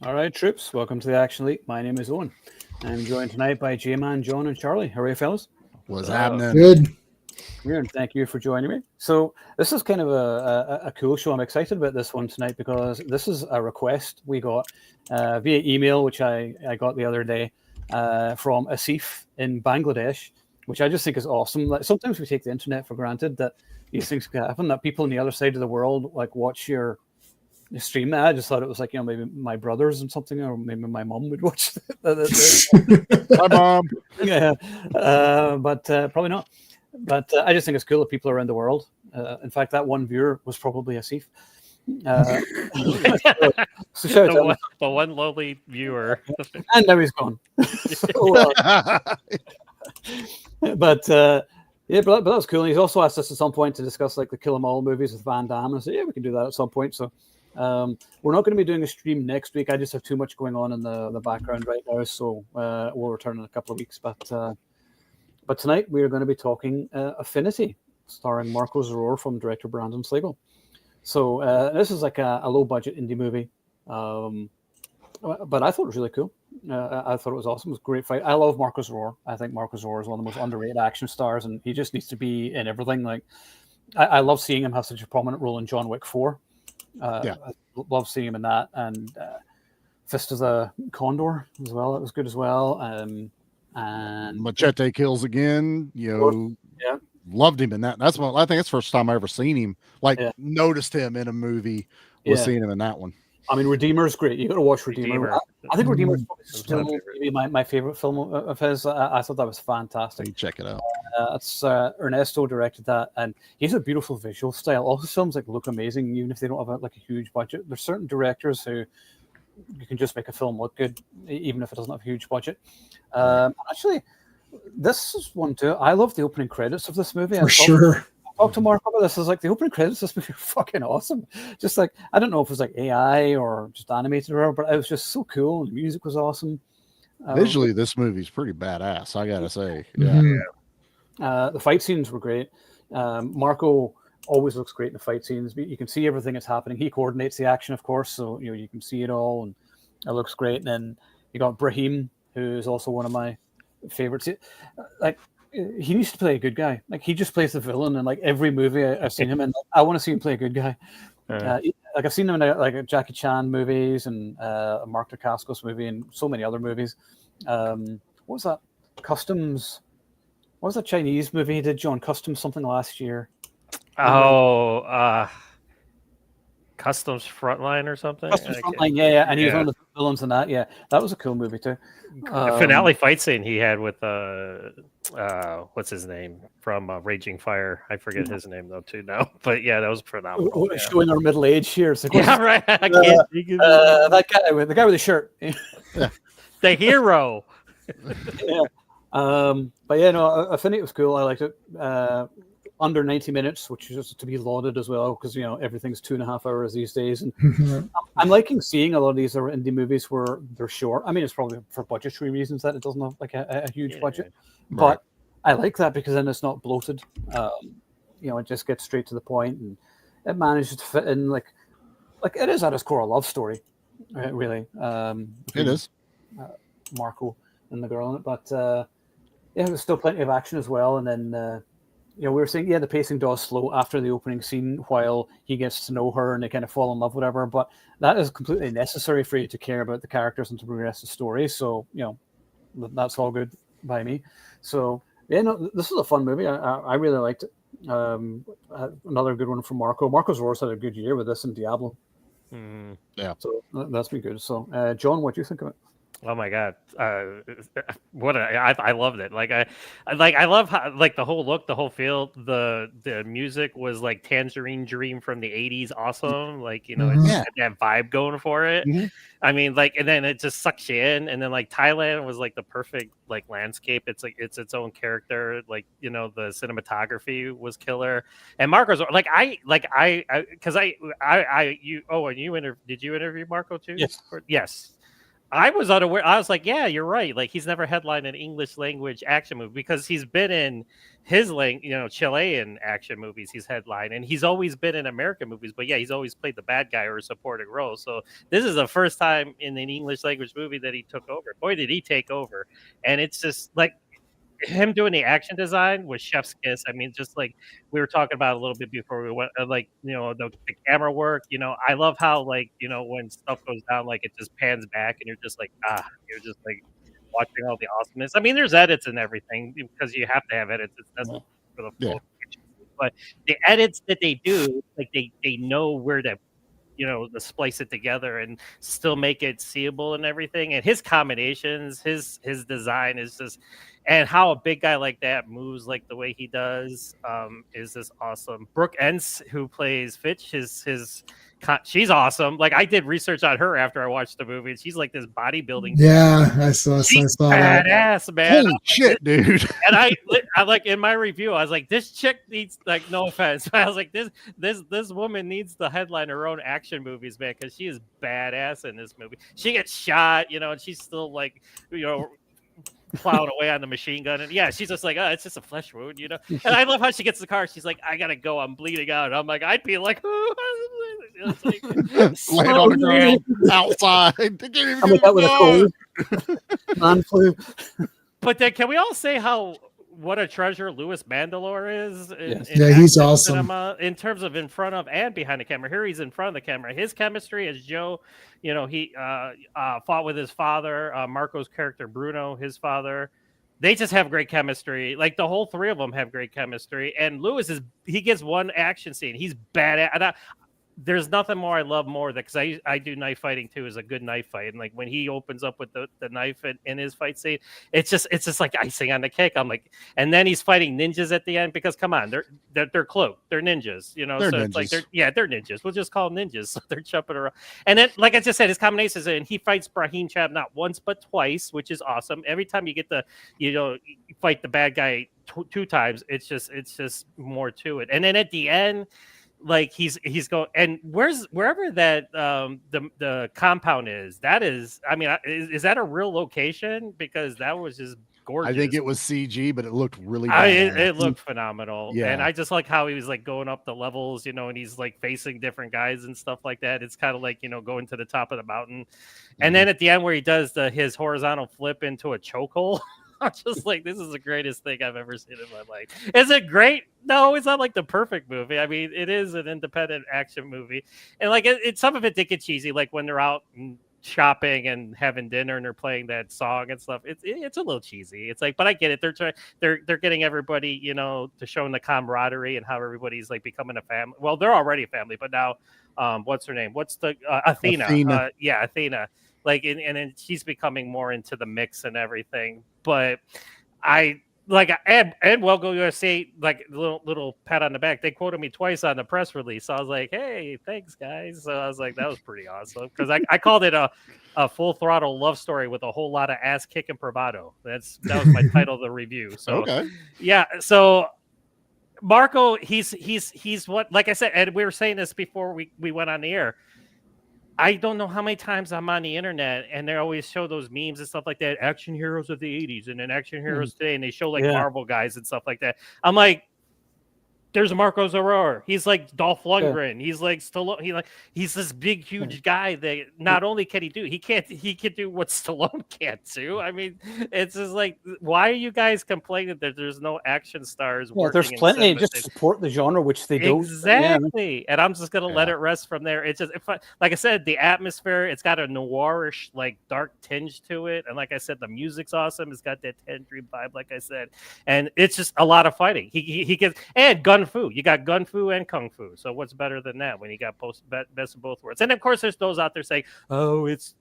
All right, troops, welcome to the Action League. My name is Owen. I'm joined tonight by J-Man, John, and Charlie. How are you, fellas? What's happening? Good. And thank you for joining me. So this is kind of a cool show. I'm excited about this one tonight because this is a request we got via email, which I got the other day from Asif in Bangladesh, which I just think is awesome. Like, sometimes we take the internet for granted that these things can happen, that people on the other side of the world like watch your stream. I just thought it was like, maybe my brothers and something, or maybe my mom would watch Hi, Mom. yeah, but probably not. But I just think it's cool that people around the world. In fact, that one viewer was probably Asif. So shout out to him. The one lowly viewer. And now he's gone. But that was cool. And he's also asked us at some point to discuss like the Kill 'Em All movies with Van Damme. And I said, yeah, we can do that at some point. So we're not going to be doing a stream next week. I just have too much going on in the background right now. So we'll return in a couple of weeks. But tonight we are going to be talking Affinity, starring Marko Zaror from director Brandon Slagle. So this is like a low-budget indie movie, but I thought it was really cool. I thought it was awesome. It was a great fight. I love Marko Zaror. I think Marko Zaror is one of the most underrated action stars, and he just needs to be in everything. Like I love seeing him have such a prominent role in John Wick 4. I love seeing him in that, and Fist of the Condor as well. That was good as well. And Machete Kills Again. Yeah. Loved him in that. I think that's the first time I ever seen him. Noticed him in a movie. Was seeing him in that one. I mean, Redeemer's great. You got to watch Redeemer. I think Redeemer's still maybe my favorite film of his. I thought that was fantastic. You check it out. It's Ernesto directed that, and he's a beautiful visual style. All his films look amazing, even if they don't have a huge budget. There's certain directors who you can just make a film look good, even if it doesn't have a huge budget. Actually, this is one too. I love the opening credits of this movie. For sure. I talked to Mark about this. Is like the opening credits of this movie are fucking awesome. Just like, I don't know if it was like AI or just animated or whatever, but it was just so cool. And the music was awesome. Visually, this movie's pretty badass, I gotta say. Yeah. Mm-hmm. The fight scenes were great. Marko always looks great in the fight scenes. You can see everything that's happening. He coordinates the action, of course, so you can see it all, and it looks great. And then you got Brahim, who is also one of my favorites. Like, he needs to play a good guy. Like, he just plays the villain in like every movie I've seen him in. I want to see him play a good guy. Like, I've seen him in like Jackie Chan movies and a Mark Dacascos movie and so many other movies. What was that? Customs. What was that Chinese movie he did, John? Customs something last year. Customs Frontline or something. Customs Frontline, yeah, and he was one of the villains in that. Yeah, that was a cool movie too. The finale fight scene he had with what's his name from Raging Fire? I forget his name though too now, but yeah, that was phenomenal. Showing our middle age here. It's like, yeah, right. I can't think of that guy with the shirt. The hero. Yeah. But yeah, no, Affinity was cool. I liked it. Under 90 minutes, which is just to be lauded as well, because everything's 2.5 hours these days, and I'm liking seeing a lot of these indie movies where they're short. I mean, it's probably for budgetary reasons that it doesn't have like a huge budget, but I like that because then it's not bloated. It just gets straight to the point, and it manages to fit in like it is at its core a love story, really. It is Marko and the girl in it, but there's still plenty of action as well, and then. We were saying, the pacing does slow after the opening scene while he gets to know her and they kind of fall in love, whatever. But that is completely necessary for you to care about the characters and to progress the story. So, that's all good by me. So, this is a fun movie. I really liked it. Another good one from Marko. Marko Zaror's had a good year with this and Diablo. Yeah. So that's been good. So, John, what do you think of it? Oh my god! I loved it. I love how the whole look, the whole feel. The music was like Tangerine Dream from the '80s. Awesome, it's that vibe going for it. Mm-hmm. I mean, and then it just sucks you in. And then Thailand was like the perfect landscape. It's like it's its own character. The cinematography was killer. And Marko's did you interview Marko too? Yes. Yes. I was unaware. I was like, yeah, you're right. Like he's never headlined an English language action movie because he's been in his Chilean action movies. He's headlined, and he's always been in American movies. But yeah, he's always played the bad guy or a supporting role. So this is the first time in an English language movie that he took over. Boy, did he take over! And it's just like him doing the action design was chef's kiss. I mean, just like we were talking about a little bit before we went, the camera work. I love how when stuff goes down, like it just pans back, and you're just like you're just like watching all the awesomeness. I mean, there's edits and everything because you have to have edits. It's necessary for the full picture. But the edits that they do, like they know where to to splice it together and still make it seeable and everything. And his combinations, his design is just, and how a big guy like that moves like the way he does is just awesome. Brooke Ence, who plays Fitch, she's awesome. Like I did research on her after I watched the movie. She's like this bodybuilding. Yeah, I saw that. Badass, man. Holy shit, dude. And I like in my review, I was like, this chick needs, like, no offense, but I was like, this woman needs to headline her own action movies, man, because she is badass in this movie. She gets shot, and she's still like, plowing away on the machine gun, and yeah, she's just like, it's just a flesh wound, And I love how she gets in the car. She's like, I gotta go, I'm bleeding out. And I'm like, I'd be like, it's like laying on the ground outside. I'm like that with a cold man flu. But then, can we all say what a treasure Louis Mandylor is? He's awesome. Cinema, in terms of in front of and behind the camera. Here he's in front of the camera. His chemistry as Joe, he fought with his father, Marco's character Bruno, his father. They just have great chemistry. Like the whole three of them have great chemistry. And Louis he gets one action scene. He's badass. And there's nothing more I love more because I do knife fighting too, is a good knife fight. And like when he opens up with the knife in his fight scene, it's just like icing on the cake. I'm like, and then he's fighting ninjas at the end because come on, they're cloaked, they're ninjas, They're so ninjas. It's like they're ninjas. We'll just call them ninjas. So they're jumping around. And then, like I just said, his combinations, and he fights Brahim Chab not once but twice, which is awesome. Every time you get you fight the bad guy two times, it's just more to it. And then at the end, like he's going, and wherever that the compound is, that is, I mean, is that a real location? Because that was just gorgeous. I think it was CG, but it looked really it looked phenomenal. Yeah. And I just like how he was like going up the levels, and he's like facing different guys and stuff like that. It's kind of like, going to the top of the mountain. And then at the end where he does his horizontal flip into a chokehold. I'm just like, this is the greatest thing I've ever seen in my life. Is it great? No, it's not like the perfect movie. I mean, it is an independent action movie, and like some of it did get cheesy, like when they're out shopping and having dinner and they're playing that song and stuff. It's a little cheesy. It's like, but I get it. They're getting everybody, to showing the camaraderie and how everybody's like becoming a family. Well, they're already a family, but now, what's her name? What's the Athena? Athena. Like, and then she's becoming more into the mix and everything. But I like and Welgo USA, like little pat on the back. They quoted me twice on the press release. So I was like, hey, thanks guys. So I was like, that was pretty awesome because I called it a full throttle love story with a whole lot of ass kicking bravado. That was my title of the review. So okay, yeah. So Marko, he's what, like I said, and we were saying this before we went on the air. I don't know how many times I'm on the internet and they always show those memes and stuff like that. Action heroes of the 80s and then action heroes today. And they show like Marvel guys and stuff like that. I'm like, there's Marko Zaror. He's like Dolph Lundgren. He's like Stallone. He's this big, huge guy that not only can he can do what Stallone can't do. I mean, it's just like, why are you guys complaining that there's no action stars? Yeah, there's plenty. Just support the genre, which they don't. Exactly. Yeah. And I'm just gonna let it rest from there. It's just, like I said, the atmosphere. It's got a noirish, like dark tinge to it. And like I said, the music's awesome. It's got that Tangerine vibe, like I said. And it's just a lot of fighting. He gets, and gun fu. You got gun fu and kung fu. So what's better than that when you got best of both worlds? And of course, there's those out there saying, "Oh, it's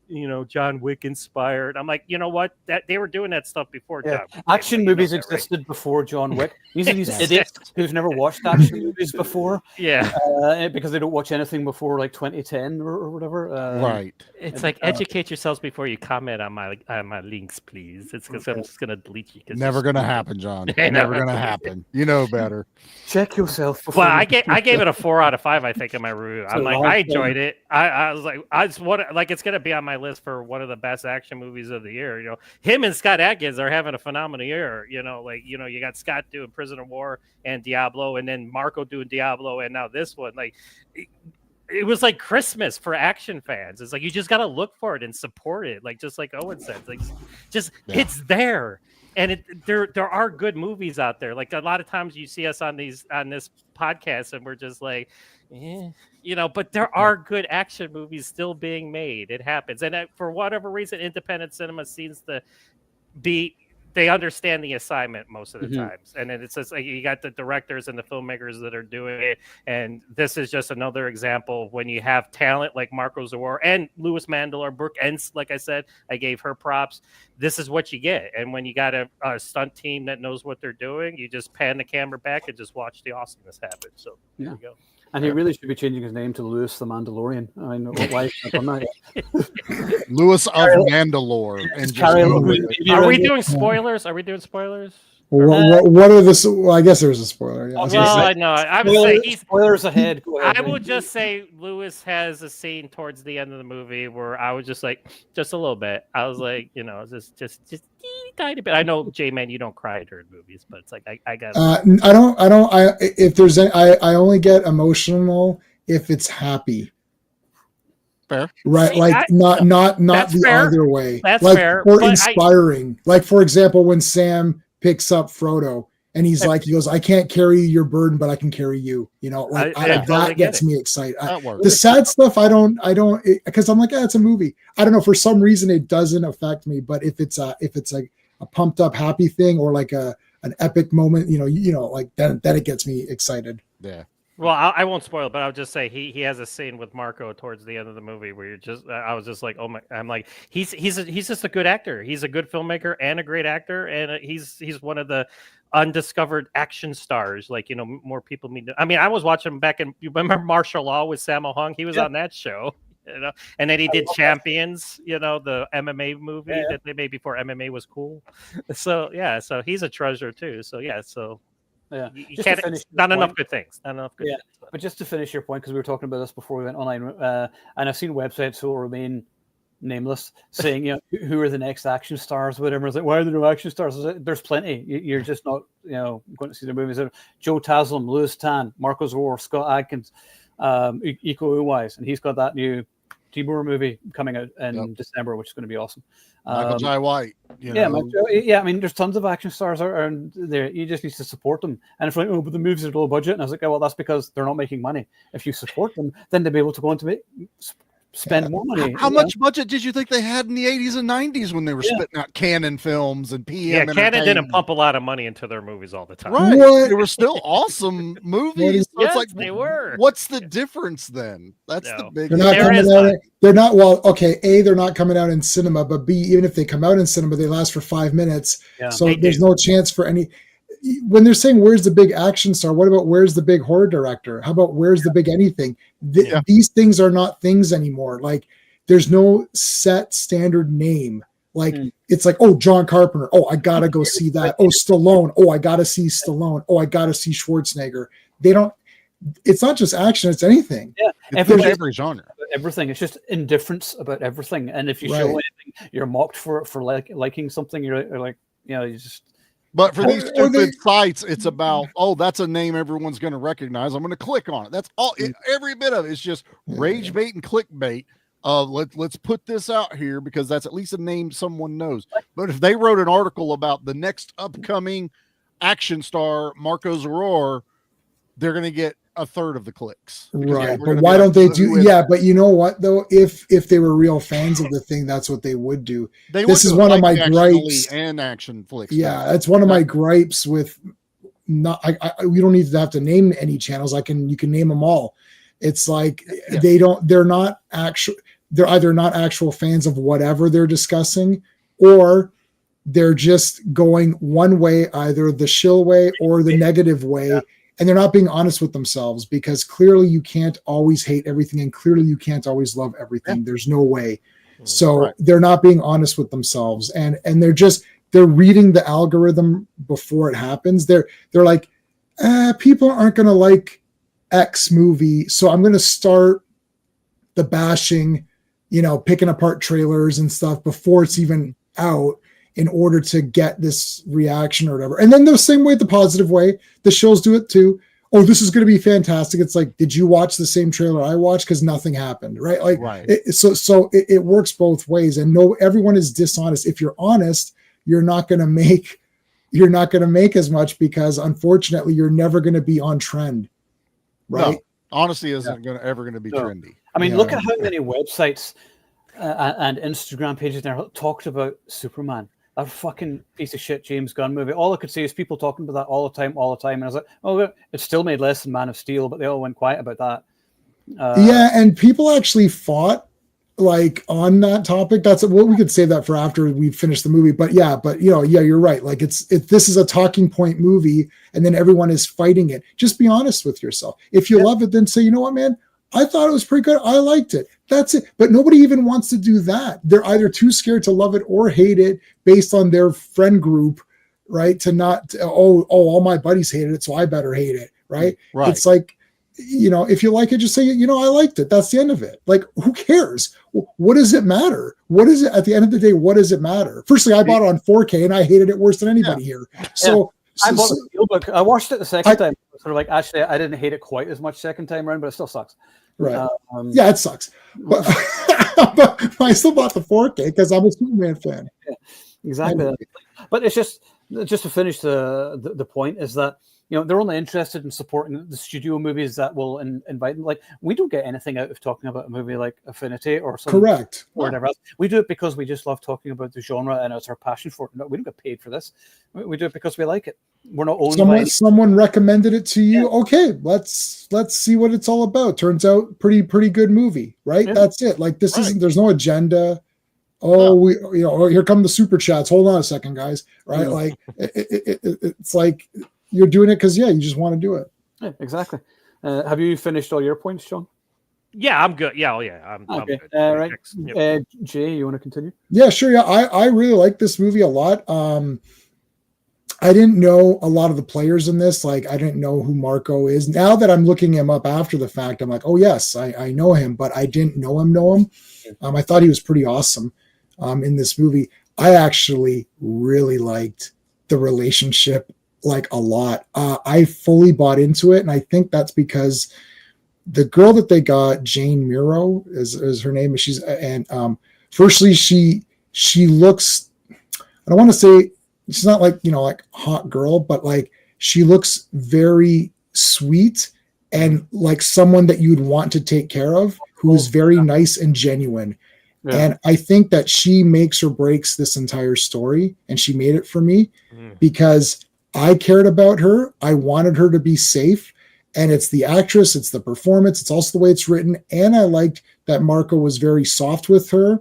John Wick inspired." I'm like, you know what? That they were doing that stuff before. John Wick. Action movies existed before John Wick. These are these idiots who've never watched action movies before. Yeah, because they don't watch anything before like 2010 or whatever. Right. It's like educate yourselves before you comment on my links, please. It's because I'm just gonna delete you. Never gonna happen, John. Never gonna happen. You know better. Check yourself. Well, I gave it a 4 out of 5. I think in my review. I'm like, I enjoyed it. I was like, I just want to, like, it's gonna be on my list for one of the best action movies of the year. You know, him and Scott Adkins are having a phenomenal year. You know, like, you know, you got Scott doing Prisoner of War and Diablo, and then Marko doing Diablo, and now this one. Like, it was like Christmas for action fans. It's like you just got to look for it and support it. Like, just like Owen said, like, it's there. And there are good movies out there. Like, a lot of times you see us on this podcast and we're just like, you know, but there are good action movies still being made. It happens. And for whatever reason, independent cinema seems to be, they understand the assignment most of the times. And then it's just like you got the directors and the filmmakers that are doing it. And this is just another example when you have talent like Marko Zaror and Louis Mandylor, Brooke Ents, like I said, I gave her props. This is what you get. And when you got a stunt team that knows what they're doing, you just pan the camera back and just watch the awesomeness happen. So there you go. And he really should be changing his name to Louis the Mandalorian. I mean, why he's not done that yet? Louis of Mandalore. And are we doing spoilers? Are we doing spoilers? What are the? Well, I guess there's a spoiler. Yeah. Well, I know. I would say spoilers ahead. Go ahead. I would just say Lewis has a scene towards the end of the movie where I was just like, just a little bit. I was like, you know, just tiny bit. I know, J-Man, you don't cry during movies, but it's like I got. If there's any, I only get emotional if it's happy. Fair. Right, like not the fair. other way. That's like, fair. Or inspiring. Like, for example, when Sam picks up Frodo and he goes, I can't carry your burden, but I can carry you. You know, like that gets me excited. The sad stuff, I don't, because I'm like, it's a movie. I don't know. For some reason, it doesn't affect me. But if it's like a pumped up, happy thing, or like an epic moment, you know, like then it gets me excited. Yeah. Well, I won't spoil it, but I'll just say he has a scene with Marko towards the end of the movie where I was just like, oh my, I'm like, he's just a good actor. He's a good filmmaker and a great actor, and he's one of the undiscovered action stars. Like, you know, more people need to. I mean, I was watching back in. You remember Martial Law with Sammo Hung? He was on that show. You know, and then he did Champions, you know, the MMA movie that they made before MMA was cool. So yeah, so he's a treasure too. So yeah, so. Yeah, you can't. Not enough good things. Not enough good things. But just to finish your point, because we were talking about this before we went online, and I've seen websites who will remain nameless saying, you know, who are the next action stars, whatever. It's like, why are there no action stars? There's plenty. You're just not, you know, going to see their movies. Joe Taslim, Louis Tan, Marko Zaror, Scott Adkins, Iko Uwais, and he's got that new Timur movie coming out in December, which is going to be awesome. Michael Jai White. I mean, there's tons of action stars around there. You just need to support them. And if like, oh, but the movies are low budget, and I was like, well, that's because they're not making money. If you support them, then they'll be able to go on to spend more money. How much budget did you think they had in the 80s and 90s when they were spitting out Canon films and PM? Yeah, Canon didn't pump a lot of money into their movies all the time. Right. What? They were still awesome movies. So it's like, they were. What's the difference then? That's the big. They're not well. Okay, A, they're not coming out in cinema, but B, even if they come out in cinema, they last for 5 minutes. Yeah, so there's no chance for any. When they're saying where's the big action star, what about where's the big horror director? How about where's the big anything? These things are not things anymore. Like, there's no set standard name. Like it's like, oh, John Carpenter. Oh, I gotta go see that. Oh, Stallone. Oh, I gotta see Stallone. Oh, I gotta see Schwarzenegger. They don't. It's not just action; it's anything. Yeah, every genre. Everything. It's just indifference about everything. And if you show anything, you're mocked for liking something. You're like, you know, you just. But for these stupid sites, it's about, oh, that's a name everyone's going to recognize. I'm going to click on it. That's all. Every bit of it is just rage bait and clickbait. Let's put this out here because that's at least a name someone knows. But if they wrote an article about the next upcoming action star, Marko Zaror, they're going to get a third of the clicks. Right. But why don't they do? Yeah. But you know what, though? If they were real fans of the thing, that's what they would do. This is one of my gripes. And action flicks. Yeah. That's one of my gripes with not, we don't need to have to name any channels. You can name them all. It's like they're either not actual fans of whatever they're discussing, or they're just going one way, either the shill way or the negative way. Yeah. And they're not being honest with themselves, because clearly you can't always hate everything, and clearly you can't always love everything. Yeah. There's no way. So they're not being honest with themselves, and they're reading the algorithm before it happens. They're like, people aren't going to like X movie, so I'm going to start the bashing, picking apart trailers and stuff before it's even out in order to get this reaction or whatever. And then the same way, the positive way, the shows do it too. Oh, this is going to be fantastic. It's like, did you watch the same trailer I watched? Because nothing happened, right? Like, Right. It works both ways. And no, everyone is dishonest. If you're honest, you're not going to make as much, because unfortunately, you're never going to be on trend, right? No, honesty isn't ever going to be trendy. I mean, look at how many websites and Instagram pages now talked about Superman. That fucking piece of shit James Gunn movie. All I could see is people talking about that all the time. And I was like, oh, it still made less than Man of Steel, but they all went quiet about that. And people actually fought like on that topic. That's what we could save that for after we finish the movie. But you're right. Like this is a talking point movie, and then everyone is fighting it. Just be honest with yourself. If you love it, then say, you know what, man, I thought it was pretty good. I liked it. That's it. But nobody even wants to do that. They're either too scared to love it or hate it based on their friend group, right? To not, all my buddies hated it, so I better hate it, right? Right. It's like, if you like it, just say, I liked it. That's the end of it. Like, who cares? What does it matter? What is it at the end of the day? What does it matter? Firstly, I bought it on 4K and I hated it worse than anybody here. So I bought the Steelbook. I watched it the second time. Sort of like, actually, I didn't hate it quite as much second time around, but it still sucks. Right. Yeah, it sucks. But, but I still bought the 4K because I'm a Superman fan. Yeah, exactly. But it's just to finish the point is that they're only interested in supporting the studio movies that will invite them. Like, we don't get anything out of talking about a movie like Affinity or something. Correct. Or whatever else. We do it because we just love talking about the genre and it's our passion for it. No, we don't get paid for this. We do it because we like it. We're not owned by someone recommended it to you. Yeah. Okay, let's see what it's all about. Turns out pretty good movie, right? Yeah. That's it. Like, this isn't. There's no agenda. Here come the super chats. Hold on a second, guys. Right? Yeah. Like it's like you're doing it because you just want to do it. Yeah, exactly. Have you finished all your points, Sean? Yeah, I'm good. Yeah, I'm okay. good. Right. Yep. Jay, you want to continue? Yeah, sure. Yeah, I really like this movie a lot. I didn't know a lot of the players in this. Like, I didn't know who Marko is. Now that I'm looking him up after the fact, I'm like, oh yes, I know him, but I didn't know him. I thought he was pretty awesome in this movie. I actually really liked the relationship like a lot. I fully bought into it, and I think that's because the girl that they got, Jane Miro is her name. Firstly, she looks, I don't want to say, she's not like, like hot girl, but like she looks very sweet and like someone that you'd want to take care of, who is very nice and genuine. Yeah. And I think that she makes or breaks this entire story, and she made it for me because I cared about her. I wanted her to be safe, and it's the actress, it's the performance, it's also the way it's written. And I liked that Marko was very soft with her.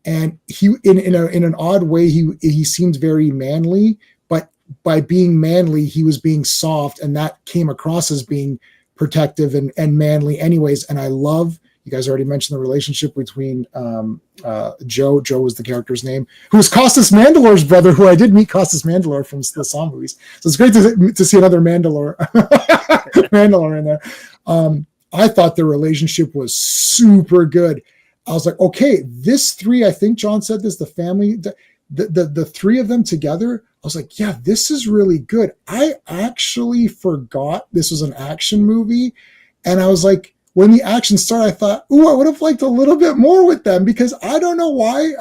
And he, in an odd way, he seemed very manly, but by being manly, he was being soft, and that came across as being protective and manly anyways. And I love, you guys already mentioned the relationship between Joe was the character's name, who was Costas Mandalor's brother, who I did meet Costas Mandalor from the Saw movies. So it's great to see another Mandalor in there. I thought the relationship was super good. I was like, okay, this three, I think John said this, the family, the three of them together, I was like, yeah, this is really good. I actually forgot this was an action movie. And I was like, when the action started, I thought, ooh, I would have liked a little bit more with them, because I don't know why.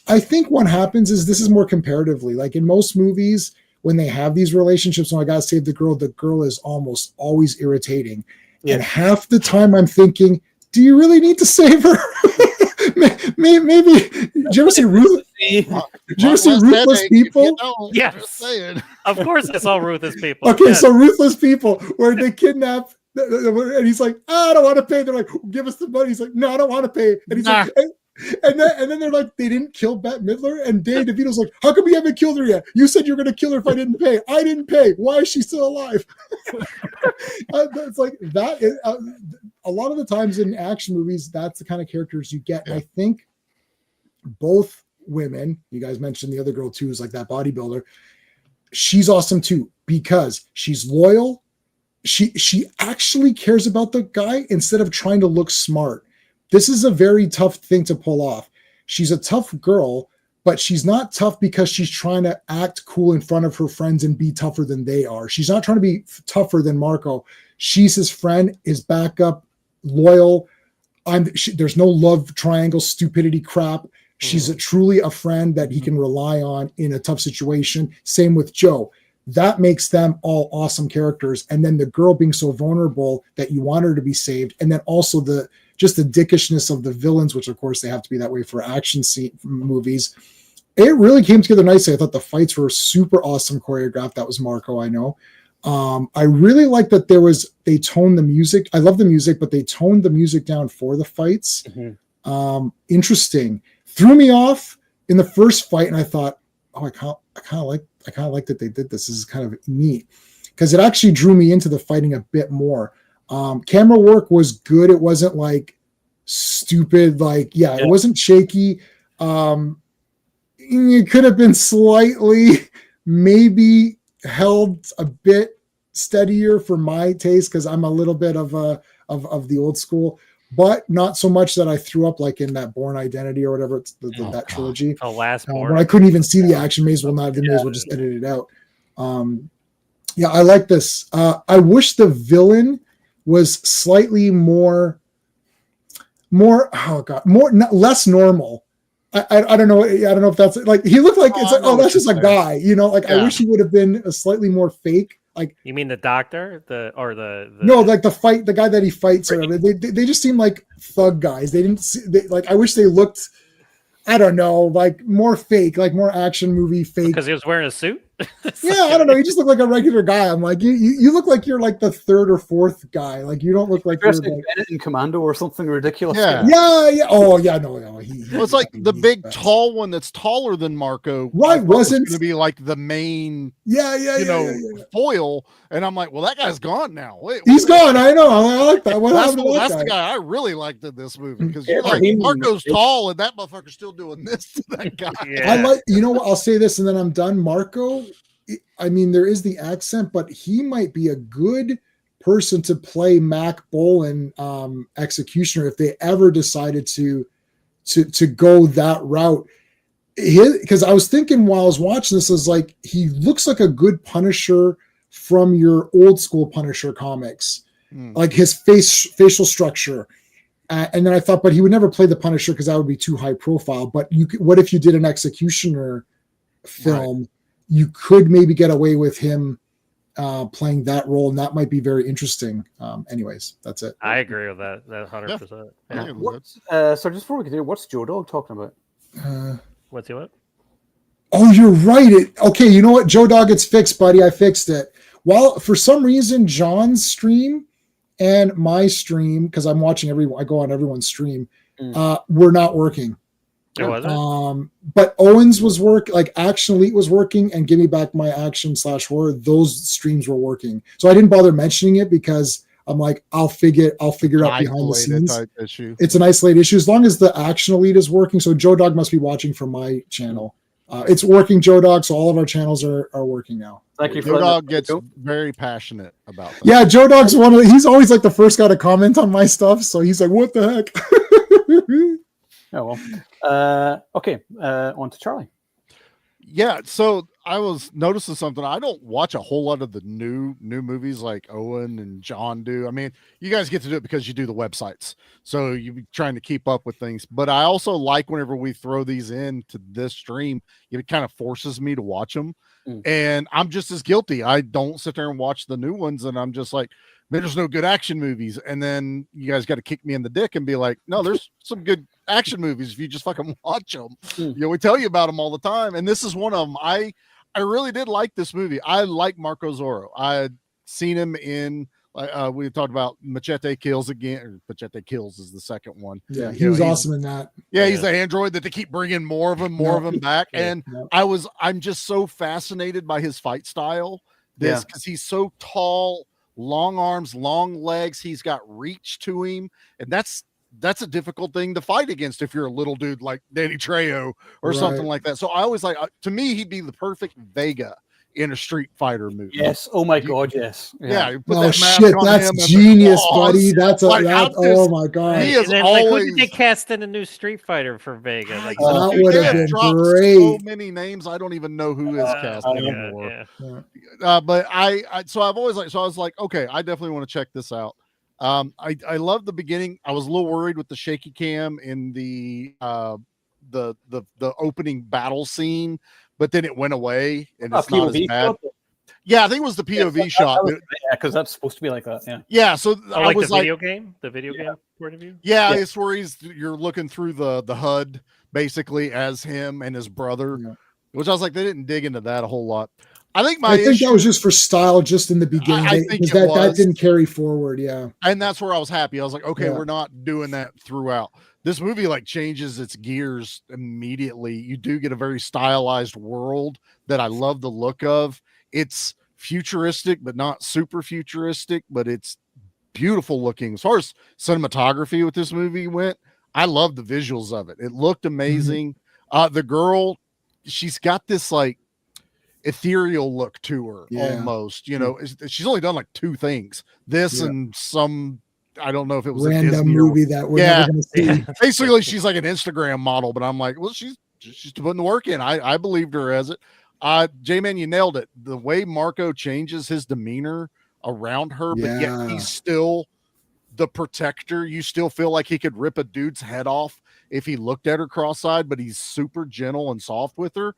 I think what happens is, this is more comparatively, like in most movies, when they have these relationships, when I got to save the girl is almost always irritating. Yeah. And half the time I'm thinking, do you really need to save her? Maybe. Did you ever see Ruthless People? Yes. Of course I saw Ruthless People. Okay, yes. So Ruthless People, where they kidnap, and he's like, I don't want to pay. They're like, give us the money. He's like, no, I don't want to pay. And he's like, and then they're like, they didn't kill Bette Midler. And Dave DeVito's like, how come you haven't killed her yet? You said you're going to kill her if I didn't pay. I didn't pay. Why is she still alive? It's like that. A lot of the times in action movies, that's the kind of characters you get. And I think both women, you guys mentioned the other girl too, is like that bodybuilder. She's awesome too, because she's loyal. She actually cares about the guy instead of trying to look smart. this is a very tough thing to pull off. She's a tough girl, but she's not tough because she's trying to act cool in front of her friends and be tougher than they are. She's not trying to be tougher than Marko. She's his friend, his backup, loyal. There's no love triangle stupidity crap. She's truly a friend that he can rely on in a tough situation. Same with Joe. That makes them all awesome characters. And then the girl being so vulnerable that you want her to be saved. And then also the dickishness of the villains, which of course they have to be that way for action scene movies. It really came together nicely. I thought the fights were super awesome choreographed. That was Marko, I know. I really like that they toned the music. I love the music, but they toned the music down for the fights. Interesting. Threw me off in the first fight, and I thought, oh, I kind of like that they did this. This is kind of neat because it actually drew me into the fighting a bit more. Camera work was good. It wasn't like stupid. It wasn't shaky. It could have been slightly maybe held a bit steadier for my taste because I'm a little bit of the old school, but not so much that I threw up like in that Bourne Identity or whatever. It's that trilogy. The last when I couldn't even see the action, may as well just edit it out. I like this. I wish the villain was slightly less normal. I don't know. I don't know if that's like he looked like that's just a guy, I wish he would have been a slightly more fake. Like, you mean the doctor, the no, like the guy that he fights or whatever. They just seem like thug guys. They didn't see, I wish they looked, I don't know, like more fake, like more action movie fake. Because he was wearing a suit. I don't know. He just looked like a regular guy. I'm like, you look like you're like the third or fourth guy. Like you don't look like you're like in Commando or something ridiculous. Yeah. Oh yeah, no. It's like the big tall one that's taller than Marko. Right, wasn't going to be like the main. Foil. And I'm like, well, that guy's gone now. He's gone. I know. I like that. That's the guy I really liked in this movie because you're like Marko's tall and that motherfucker's still doing this to that guy. I like. You know what? I'll say this and then I'm done. Marko. I mean, there is the accent, but he might be a good person to play Mac Bolan Executioner if they ever decided to go that route. Because I was thinking while I was watching this, is like he looks like a good Punisher from your old school Punisher comics, like his facial structure. And then I thought, but he would never play the Punisher because that would be too high profile. But what if you did an Executioner film? Right. You could maybe get away with him playing that role, and that might be very interesting. Anyways, that's it. I agree with that 100%. Yeah. So just before we continue, what's Joe Dog talking about? What's he what? Oh, you're right. Okay, you know what? Joe Dog, it's fixed, buddy. I fixed it. Well, for some reason, John's stream and my stream, because I'm watching I go on everyone's stream, were not working. It wasn't. But Owen's was like Action Elite was working, and Give Me Back My Action /Horror. Those streams were working, so I didn't bother mentioning it because I'm like, I'll figure it out behind the scenes. It's an isolated issue as long as the Action Elite is working. So Joe Dog must be watching from my channel. It's working, Joe Dog. So all of our channels are working now. Thank you. Joe Dog gets very passionate about that. Yeah, Joe Dog's he's always like the first guy to comment on my stuff. So he's like, what the heck? Oh well. Okay. On to Charlie. Yeah. So I was noticing something. I don't watch a whole lot of the new movies like Owen and John do. I mean, you guys get to do it because you do the websites, so you're trying to keep up with things. But I also like whenever we throw these into this stream, it kind of forces me to watch them, and I'm just as guilty. I don't sit there and watch the new ones, and I'm just like, there's no good action movies. And then you guys got to kick me in the dick and be like, no, there's some good action movies if you just fucking watch them. We tell you about them all the time. And this is one of them. I really did like this movie. I like Marko Zaror. I had seen him in, we talked about Machete Kills again. Or Machete Kills is the second one. Yeah, he was awesome in that. Yeah, he's the android that they keep bringing more of him back. And I'm just so fascinated by his fight style. Because he's so tall, long arms, long legs. He's got reach to him, and that's a difficult thing to fight against if you're a little dude like Danny Trejo or something like that. So I always like, to me, he'd be the perfect Vega in a Street Fighter movie. Yes. Oh my God. Yes. Yeah. You put Oh that mask shit, on that's him and genius, the claws. buddy. That's Like, oh my god. He is and then, always. like, who did they cast in a new Street Fighter for Vega? Like, that Dude, would they have been dropped great. so many names. I don't even know who is cast anymore. But so I've always so I was like, okay, I definitely want to check this out. I love the beginning. I was a little worried with the shaky cam in the opening battle scene, but then it went away and it's not as bad. Yeah, I think it was the POV shot. Yeah, because that's supposed to be like that. Yeah. Yeah. So I like was the video game, point of view. Yeah, it's where you're looking through the HUD basically as him and his brother, which I was like, they didn't dig into that a whole lot. I think that was just for style, just in the beginning. I think that didn't carry forward. Yeah, and that's where I was happy. I was like, okay, we're not doing that throughout. This movie like changes its gears immediately. You do get a very stylized world that I love the look of. It's futuristic, but not super futuristic, but it's beautiful looking. As far as cinematography with this movie went, I love the visuals of it. It looked amazing. The girl, she's got this like ethereal look to her almost. You know, she's only done like two things. This and some, I don't know if it was random a Disney movie that we're never going to see. Basically, she's like an Instagram model, but I'm like, well, she's putting the work in. I believed her as it. J-Man, you nailed it. The way Marko changes his demeanor around her, but yet he's still the protector. You still feel like he could rip a dude's head off if he looked at her cross-eyed, but he's super gentle and soft with her.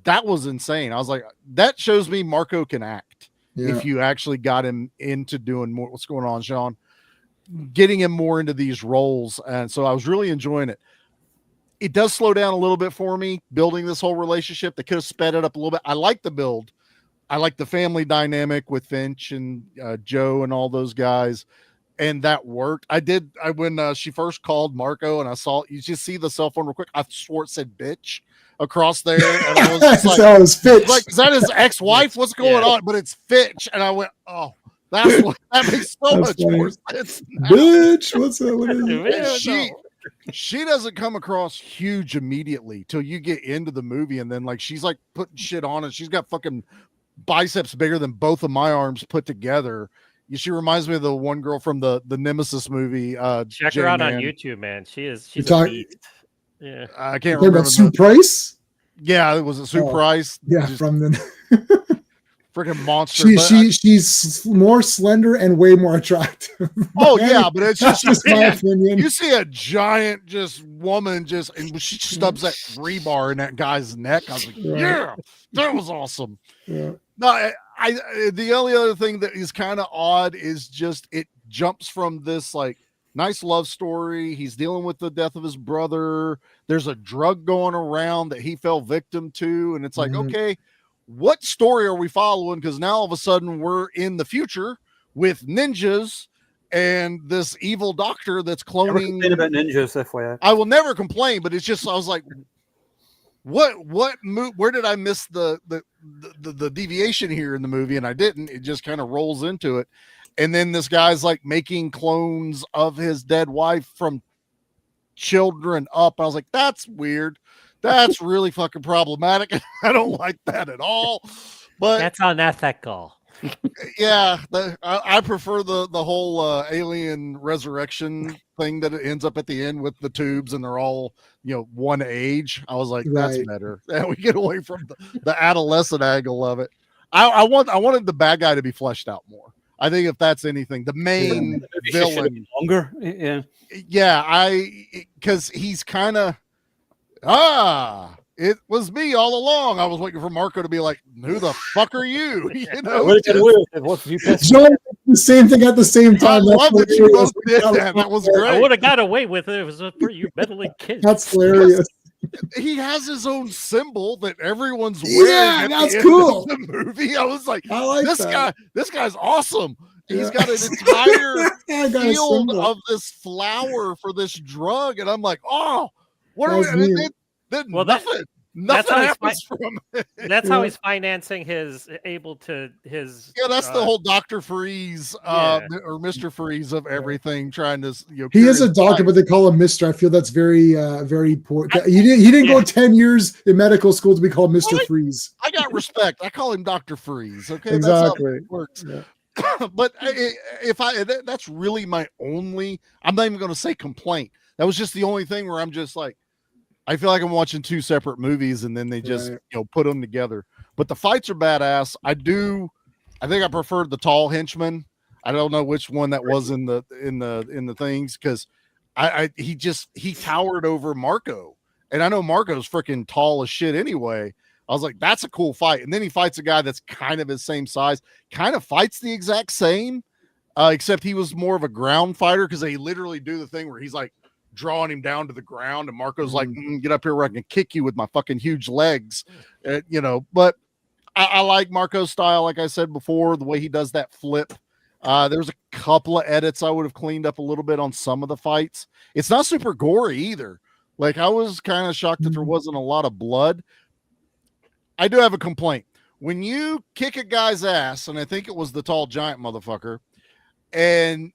That was insane. I was like, that shows me Marko can act. If you actually got him into doing more. What's going on, Sean? Getting him more into these roles. And so I was really enjoying it. It does slow down a little bit for me, building this whole relationship. They could have sped it up a little bit. I like the build. I like the family dynamic with Finch and Joe and all those guys. And that worked. When she first called Marko and I saw, you just see the cell phone real quick. I swore it said bitch across there. And I was just like, so it was Fitch. Like, is that his ex-wife? What's going on? But it's Fitch. And I went, oh, that makes so much more sense now. Bitch, what's up? What is it? She doesn't come across huge immediately till you get into the movie, and then like she's like putting shit on, and she's got fucking biceps bigger than both of my arms put together. She reminds me of the one girl from the Nemesis movie. Check her out on YouTube, man. She's a beast. Yeah, I can't remember. Sue Price? Yeah, it was a Sue Price. Yeah, just from the freaking monster. She's more slender and way more attractive. Oh yeah, but it's just my opinion. You see a giant woman and she stubs that rebar in that guy's neck. I was like, yeah, that was awesome. Yeah. No, the only other thing that is kind of odd is just it jumps from this like nice love story. He's dealing with the death of his brother. There's a drug going around that he fell victim to, and it's like, okay, what story are we following? Because now all of a sudden we're in the future with ninjas and this evil doctor that's cloning. Never about ninjas, FYI. I will never complain, but it's just I was like, what move? Where did I miss the deviation here in the movie? And I didn't. It just kind of rolls into it, and then this guy's like making clones of his dead wife from children up. I was like, that's weird. That's really fucking problematic. I don't like that at all. But that's unethical. Yeah, I prefer the whole alien resurrection thing that it ends up at the end with the tubes and they're all one age. I was like, that's better. And we get away from the adolescent angle of it. I wanted the bad guy to be fleshed out more. I think if that's anything, the main villain longer. Because he's kind of it was me all along. I was waiting for Marko to be like, who the fuck are you? The same thing at the same time. I love that you both did that. That was great. I would have got away with it. It was for you meddling kids. That's hilarious. He has his own symbol that everyone's wearing. Yeah, that's cool. The movie. I was like, I like this that. guy. This guy's awesome. He's got an entire field of this flower for this drug, and I'm like, oh, what are we? Nothing. Nothing happens from it. That's how he's financing his Yeah, that's the whole Dr. Freeze or Mr. Freeze of everything, trying to he is a doctor, but they call him Mr. I feel that's very very poor. He didn't go 10 years in medical school to be called Mr. Freeze. I got respect. I call him Dr. Freeze. Okay, exactly. That's how it works. Yeah. But that's really my only, I'm not even going to say complaint. That was just the only thing where I'm just like, I feel like I'm watching two separate movies and then they just put them together. But the fights are badass. I think I preferred the tall henchman. I don't know which one that was in the things, because he towered over Marko. And I know Marko's freaking tall as shit anyway. I was like, that's a cool fight. And then he fights a guy that's kind of his same size, kind of fights the exact same, except he was more of a ground fighter, because they literally do the thing where he's like drawing him down to the ground, and Marko's like, get up here where I can kick you with my fucking huge legs, But I like Marko's style, like I said before, the way he does that flip. There's a couple of edits I would have cleaned up a little bit on some of the fights. It's not super gory either. Like, I was kind of shocked that there wasn't a lot of blood. I do have a complaint. When you kick a guy's ass, and I think it was the tall giant motherfucker, and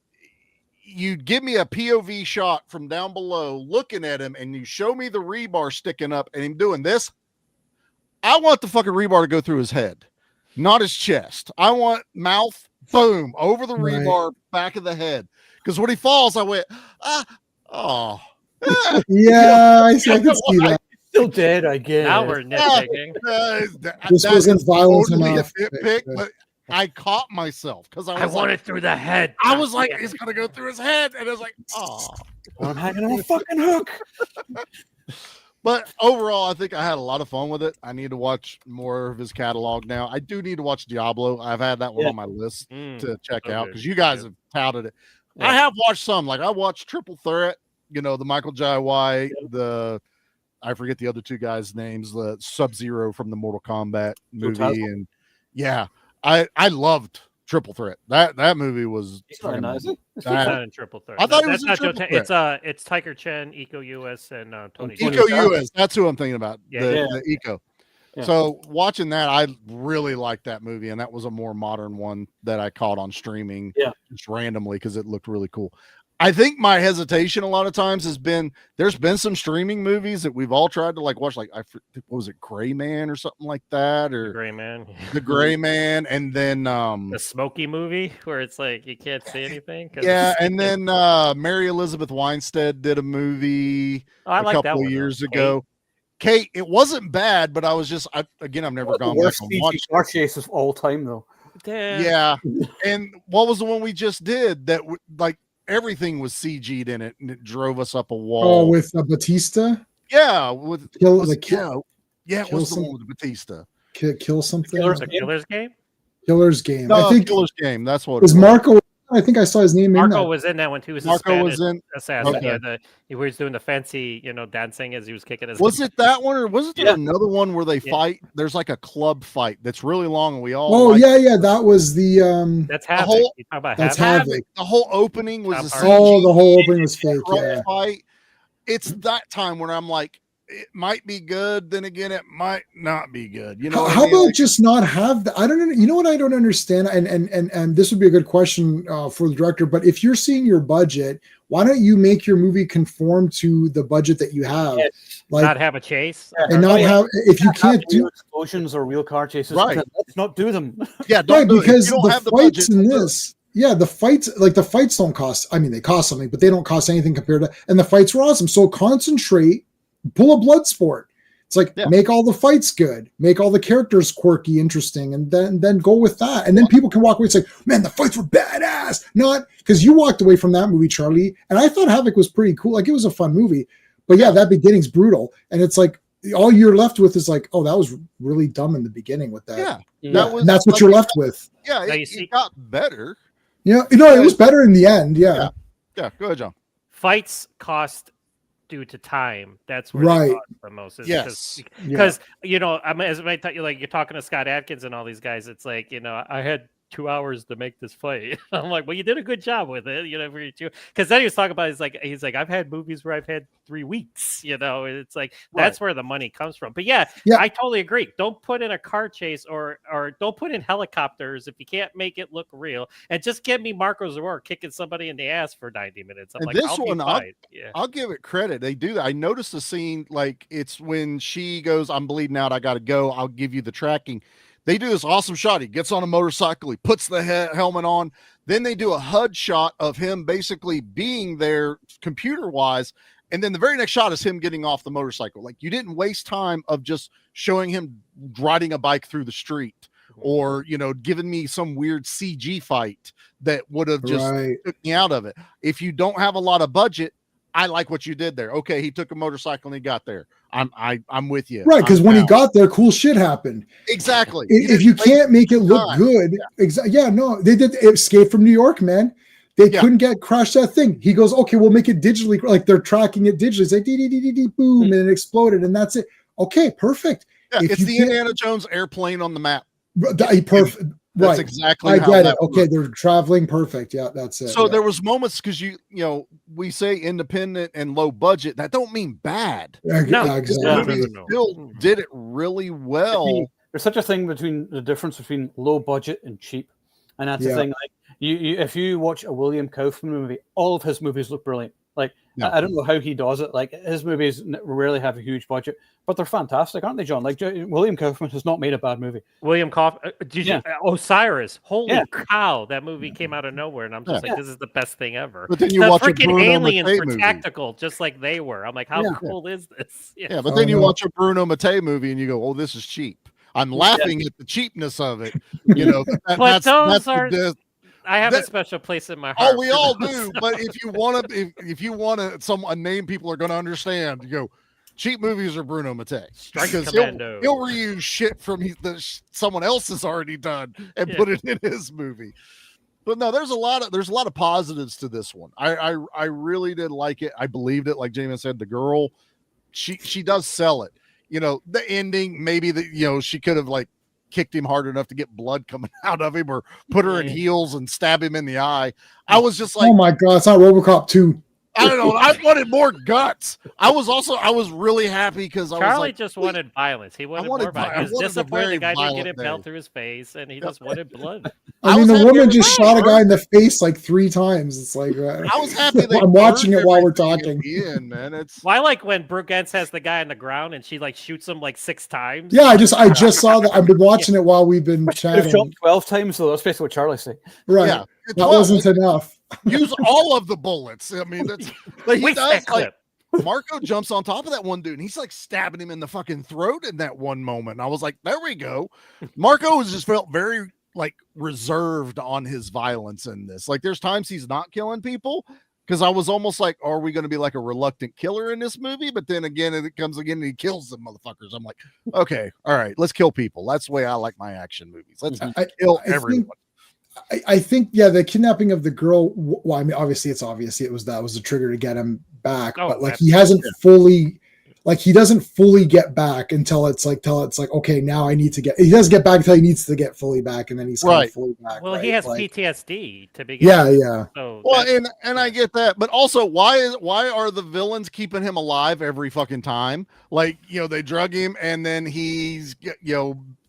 you give me a POV shot from down below looking at him, and you show me the rebar sticking up and him doing this, I want the fucking rebar to go through his head, not his chest. I want mouth, boom, over the rebar, back of the head. Because when he falls, I went, yeah, I can see that. Still dead, I guess. Now we're nitpicking. This wasn't violent totally enough. But I caught myself because I want it through the head. I was like, it's gonna go through his head, and I was like, I'm hanging on a fucking hook. But overall, I think I had a lot of fun with it. I need to watch more of his catalog now. I do need to watch Diablo. I've had that one on my list to check out, because you guys have touted it. Yeah. I have watched some. Like, I watched Triple Threat, the Michael Jai White, I forget the other two guys' names, the Sub-Zero from the Mortal Kombat movie. And I loved Triple Threat. That movie was nice. It's not in Triple Threat. I thought it was in Triple Threat. It's Tiger Chen, Eco US, and Tony. Eco US. That's who I'm thinking about. The Eco. Yeah. So watching that, I really liked that movie, and that was a more modern one that I caught on streaming just randomly because it looked really cool. I think my hesitation a lot of times has been, there's been some streaming movies that we've all tried to watch, like, what was it, Gray Man or something like that, or the Gray Man, and then the Smokey movie where it's like you can't see anything. And then Mary Elizabeth Winstead did a movie a couple of years ago. Kate, it wasn't bad, but I was just, I've never gone back and watched car chase of all time though. Damn. Yeah, and what was the one we just did that everything was CG'd in it, and it drove us up a wall. Oh, with Batista? Yeah, with it was the one with Batista. Kill something? Killer's Game? Killer's Game. No, I think Killer's Game. That's what it was. Marko. I think I saw his name. Marko was in that one too. Marko was in assassin. Okay. He was doing the fancy, dancing as he was kicking his. Was it that one, or was it another one where they fight? There's like a club fight that's really long, and we all. Oh that was the. That's Havoc. That's Havoc. The whole opening was the whole opening was fake. Yeah. Fight. It's that time when I'm like, it might be good, then again, it might not be good. How about just not have I don't know. You know what I don't understand, and this would be a good question for the director. But if you're seeing your budget, why don't you make your movie conform to the budget that you have? Yes. Not have a chase, and not have. If you can't do explosions or real car chases, right? Let's not do them. Yeah, don't do because it. You don't have the fights in this. Yeah, the fights don't cost. I mean, they cost something, but they don't cost anything compared to. And the fights were awesome. So concentrate. Pull a blood sport. It's like make all the fights good, make all the characters quirky, interesting, and then go with that. And then people can walk away and say, "Man, the fights were badass." Not because you walked away from that movie, Charlie, and I thought Havoc was pretty cool. Like, it was a fun movie, but that beginning's brutal, and it's like all you're left with is like, "Oh, that was really dumb in the beginning with that." And that's what you're left with. Yeah, it got better. Yeah, it was better in the end. Yeah. Go ahead, John. Fights cost due to time. That's where they cost the most. Because as I thought, you're talking to Scott Adkins and all these guys. It's like, I had 2 hours to make this fight. I'm like, well, you did a good job with it, for your 2. Because then he was talking about, he's like, I've had movies where I've had 3 weeks, it's like, that's where the money comes from. But yeah, I totally agree. Don't put in a car chase or don't put in helicopters if you can't make it look real, and just get me Marko Zaror kicking somebody in the ass for 90 minutes. I'm and like, this one, I'll give it credit. They do that. I noticed the scene, like it's when she goes, I'm bleeding out, I gotta go, I'll give you the tracking. They do this awesome shot. He gets on a motorcycle, he puts the helmet on, then they do a HUD shot of him basically being there computer wise, and then the very next shot is him getting off the motorcycle. Like, you didn't waste time of just showing him riding a bike through the street, or giving me some weird CG fight that would have just took me out of it. If you don't have a lot of budget, I like what you did there. Okay, he took a motorcycle and he got there. I'm with you. Right, because when he got there, cool shit happened. Exactly. If you can't make it look good, no, they did Escape from New York, man. They couldn't crash that thing. He goes, okay, we'll make it digitally, like they're tracking it digitally. It's like dee, boom, and it exploded, and that's it. Okay, perfect. Yeah, it's the Indiana Jones airplane on the map. Perfect. That's right. exactly. I how get that it. Okay, works. they're traveling. Perfect. Yeah, that's it. So there was moments, because we say independent and low budget. That don't mean bad. No, exactly. Still did it really well. There's such a thing between the difference between low budget and cheap, and that's the thing. Like you, if you watch a William Kaufman movie, all of his movies look brilliant. Like I don't know how he does it. Like, his movies rarely have a huge budget, but they're fantastic, aren't they, John? Like, William Kaufman has not made a bad movie. William Kaufman, Osiris, holy cow, that movie came out of nowhere, and I'm just like, this is the best thing ever. But then you watch freaking aliens were tactical, just like they were. I'm like, how cool is this? But then you watch a Bruno Mattei movie and you go, oh, this is cheap. I'm laughing at the cheapness of it. But those are. I have a special place in my heart. Oh, we all do. But if you want to, if you want a name people are going to understand, you go, cheap movies are Bruno Mattei, because he'll reuse shit from someone else has already done and put it in his movie. But no, there's a lot of positives to this one. I really did like it. I believed it. Like Jamin said, the girl, she does sell it. The ending, maybe she could have kicked him hard enough to get blood coming out of him, or put her in heels and stab him in the eye. I was just like, oh my God, it's not RoboCop 2. I don't know. I wanted more guts. I was really happy because Charlie just wanted violence. He wanted more violence. He was disappointed the guy didn't get impaled through his face, and he just wanted blood. I mean, the woman just shot a guy in the face 3 times. It's like, I was happy. I'm watching it while we're talking. Man, it's why when Brooke Entz has the guy on the ground and she shoots him 6 times. Yeah, I just saw that. I've been watching it while we've been chatting. Shot 12 times, so that's basically what Charlie's saying. Right. Yeah, that wasn't enough. Use all of the bullets. I mean, that's he does. Marko jumps on top of that one dude, and he's stabbing him in the fucking throat in that one moment. And I was like, there we go. Marko has just felt very reserved on his violence in this. There's times he's not killing people, because I was almost like, are we going to be a reluctant killer in this movie? But then again, it comes again and he kills the motherfuckers. I'm like, okay, all right, let's kill people. That's the way I like my action movies. Let's kill everyone. I think the kidnapping of the girl. Well, I mean, obviously, it's obvious that was the trigger to get him back. But he hasn't fully, he doesn't fully get back until it's okay, now I need to get. He doesn't get back until he needs to get fully back, and then he's fully back. Well, he has PTSD to begin. Yeah. So and I get that, but also why are the villains keeping him alive every fucking time? They drug him, and then he's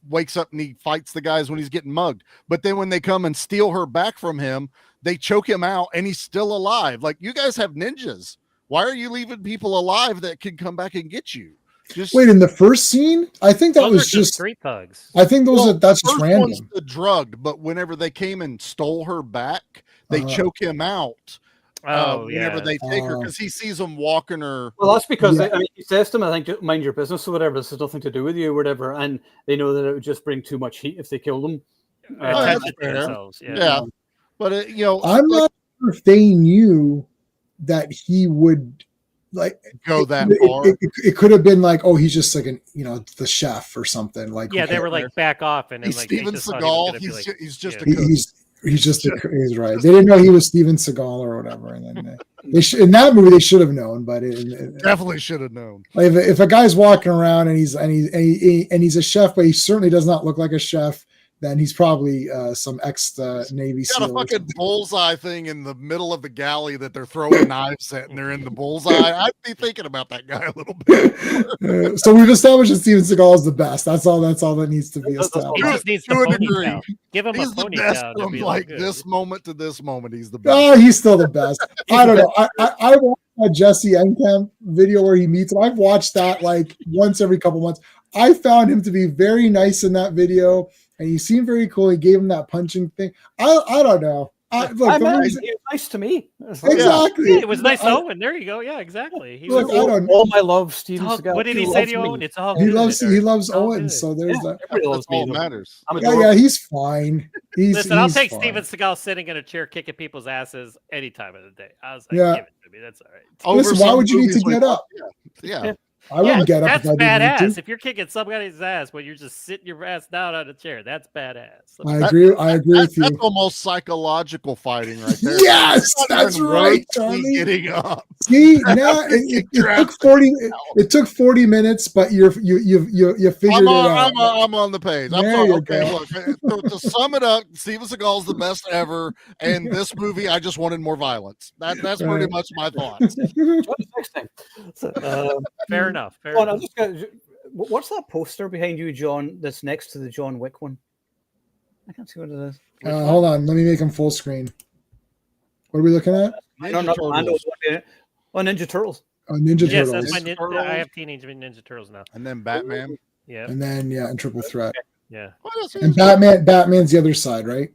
wakes up and he fights the guys when he's getting mugged. But then when they come and steal her back from him, they choke him out and he's still alive. You guys have ninjas. Why are you leaving people alive that can come back and get you? Just wait, in the first scene, I think that was just street thugs. I think that's just random. One's the drugged, but whenever they came and stole her back, they choke him out. Whenever they take her, because he sees them walking her. Well, that's because he says to them, I think, mind your business or whatever. This has nothing to do with you or whatever. And they know that it would just bring too much heat if they kill them. That's fair. Yeah. But I'm not sure if they knew that he would go that far. It could have been he's just the chef or something. They were back off, and then Steven Seagal. He's just a cook. He's right. They didn't know he was Steven Seagal or whatever, and then in that movie they should have known, but definitely should have known. If a guy's walking around and he's a chef, but he certainly does not look like a chef, then he's probably some ex-Navy Got a SEAL. fucking bullseye thing in the middle of the galley that they're throwing knives at, and they're in the bullseye. I'd be thinking about that guy a little bit. So we've established that Steven Seagal is the best. That's all that needs to be established. He just needs the ponytail. Give him He's a the best ponytail. from like this moment to this moment. He's the best. Oh, he's still the best. I don't know. I watched a Jesse Enkamp video where he meets him. I've watched that like once every couple months. I found him to be very nice in that video, and he seemed very cool. He gave him that punching thing. I don't know. He was nice to me. Exactly. Yeah, it was nice to Owen. There you go. Yeah, exactly. He was all my love, Steven Seagal. What did he say to Owen? It's all he good. loves Owen. So there's that. That's all that matters. Yeah, he's fine. Listen, I'll take fine. Steven Seagal sitting in a chair kicking people's asses any time of the day. I was like, give it to me. That's all right. Listen, why would you need to get up? Yeah. I wouldn't get up. That's badass. If you're kicking somebody's ass when you're just sitting your ass down on a chair, that's badass. I agree with you. That's almost psychological fighting right there. Yes, that's right, Charlie. Getting up. See, now it took 40 minutes, but you figured it out. I'm on the page. Look, to sum it up, Steven Seagal's the best ever, and this movie, I just wanted more violence. That's pretty much my thoughts. Fair enough. What's that poster behind you, John? That's next to the John Wick one. I can't see what it is. Hold on, let me make them full screen. What are we looking at? Ninja Turtles. Oh, Ninja yes, Turtles. That's I have Teenage Mutant Ninja Turtles now. And then Batman. Yeah. And then and Triple Threat. Yeah. And Batman's the other side, right?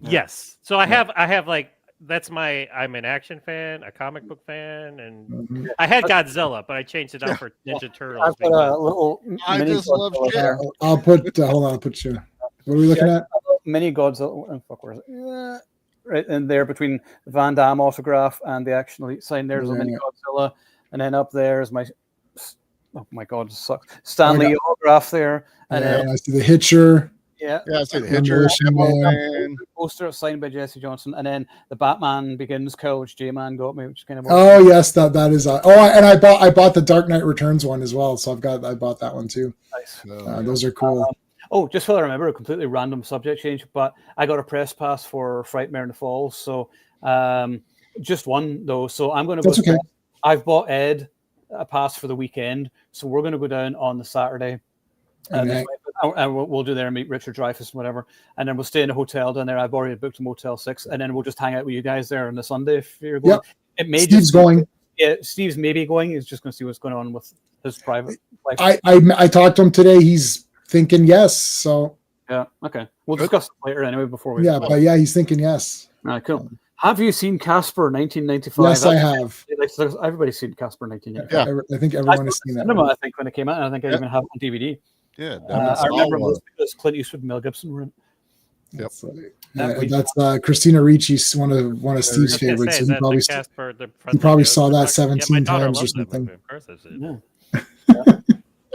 Yes. So I have like I'm an action fan, a comic book fan, and I had Godzilla, but I changed it out for Ninja Turtles. I've got a little. I just love shit. I'll put. Hold on, I'll put you. What are we looking at? Mini Godzilla. Where is it? Right in there between the Van Damme autograph and the Action Elite sign. There's a Mini Godzilla, and then up there is my. Oh my God, it sucks. Stanley autograph there, and then I see the Hitcher. Yeah, I see the Hitcher. Poster signed by Jesse Johnson, and then the Batman Begins cover, which J-Man got me, which is kind of. Oh yes, that is. I bought the Dark Knight Returns one as well, so I bought that one too. Nice. Those are cool. Just so I remember, a completely random subject change, but I got a press pass for Frightmare in the Falls, so just one though. So I'm going to go. That's okay. I've bought Ed a pass for the weekend, so we're going to go down on the Saturday. And we'll do there and meet Richard Dreyfuss and whatever, and then we'll stay in a hotel down there. I've already booked a Motel 6, and then we'll just hang out with you guys there on the Sunday if you're going. Yep. Steve's going. Yeah, Steve's maybe going. He's just going to see what's going on with his private life. I talked to him today. He's thinking yes. So yeah, okay. We'll discuss it later anyway before we. Yeah, but he's thinking yes. All right, cool. Have you seen Casper 1995? Yes, I have. Everybody's seen Casper 1995. Yeah, I think everyone has seen that. I think when it came out, and I think I even have it on DVD. Yeah, I remember most because Clint Eastwood and Mel Gibson were in. Yep. That's Christina Ricci's one of Steve's favorites. So he probably saw that 17 times or something.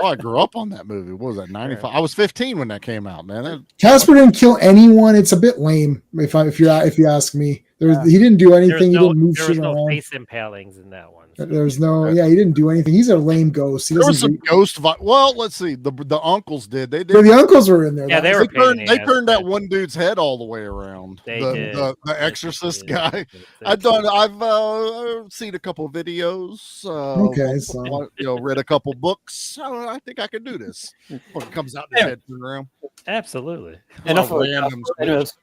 I grew up on that movie. What was that? 95. I was 15 when that came out, man. Casper didn't kill anyone. It's a bit lame, if you ask me. He didn't do anything. He didn't move shit around. There was no face impalings in that one. There's no, he didn't do anything. He's a lame ghost. There was some ghost. Well, let's see. The uncles did. They did. The uncles were in there. Yeah, they turned that one dude's head all the way around. The Exorcist guy. I've seen a couple of videos. Okay, so read a couple books. I think I could do this. When it comes out in the head turn around. Absolutely. Enough of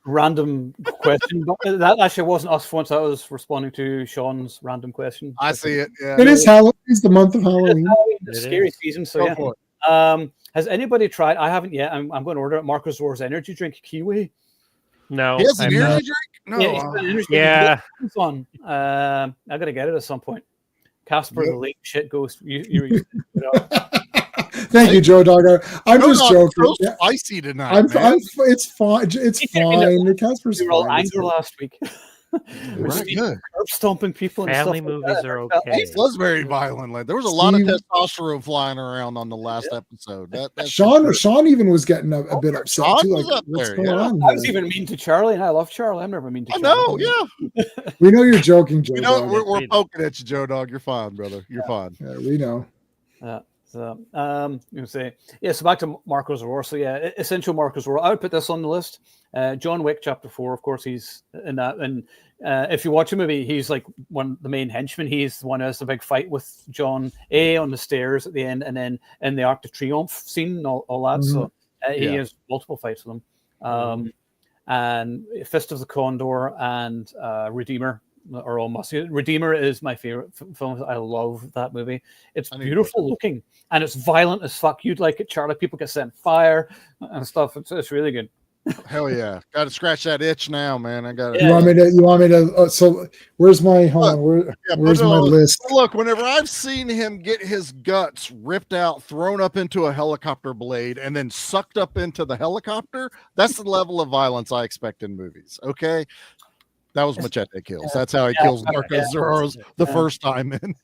random question, but that actually wasn't us once. I was responding to Sean's random question. I see it. Yeah. It is Halloween. It's the month of Halloween. It's scary season. So has anybody tried? I haven't yet. I'm going to order it. Marko Zaror's energy drink, Kiwi. No. He has an energy drink? No. Yeah. It's on. I got to get it at some point. Casper, the late shit ghost. You Thank you, Joe Dogger. I'm just joking. So spicy tonight. It's fine. It's fine. The Casper's we were all angry last week. Right, good. Curb stomping people. Family and stuff movies are okay. It was very violent. There was a lot of testosterone flying around on the last episode. Sean even was getting a bit upset too. Like, what's going on? I was even mean to Charlie, and I love Charlie. I'm never mean to Charlie. I know, yeah. We know you're joking, Joe. We're poking at you, Joe Dog. You're fine, brother. You're fine. Yeah, we know. So, you say, yeah. So back to Marko Zaror. So yeah, essential Marko Zaror. I would put this on the list. John Wick Chapter 4, of course, he's in that. And if you watch a movie, he's like one of the main henchmen. He's the one who has the big fight with John A on the stairs at the end, and then in the Arc de Triomphe scene and all that. Mhm. So he has multiple fights with him. And Fist of the Condor and Redeemer are all must. Redeemer is my favorite film. I love that movie. It's beautiful looking and it's violent as fuck. You'd like it, Charlie. People get set on fire and stuff. It's really good. Hell yeah! Got to scratch that itch now, man. I got it. You want me to? So where's my? Hold on. Where's my list? Look, whenever I've seen him get his guts ripped out, thrown up into a helicopter blade, and then sucked up into the helicopter, that's the level of violence I expect in movies. Okay, that was Machete Kills. That's how he kills Marko Zaror the first time in.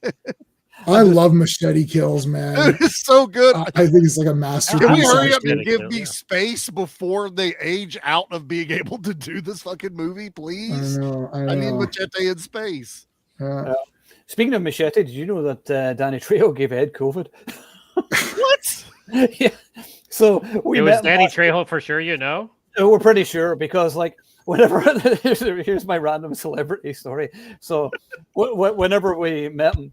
I love Machete Kills, man. Dude, it's so good. I think it's like a masterpiece. Can we hurry up and give me space before they age out of being able to do this fucking movie, please? I need Machete in space. Speaking of Machete, did you know that Danny Trejo gave Ed COVID? What? Yeah. So it was Danny Trejo for sure, you know? We're pretty sure because, like, whenever here's my random celebrity story. So whenever we met him,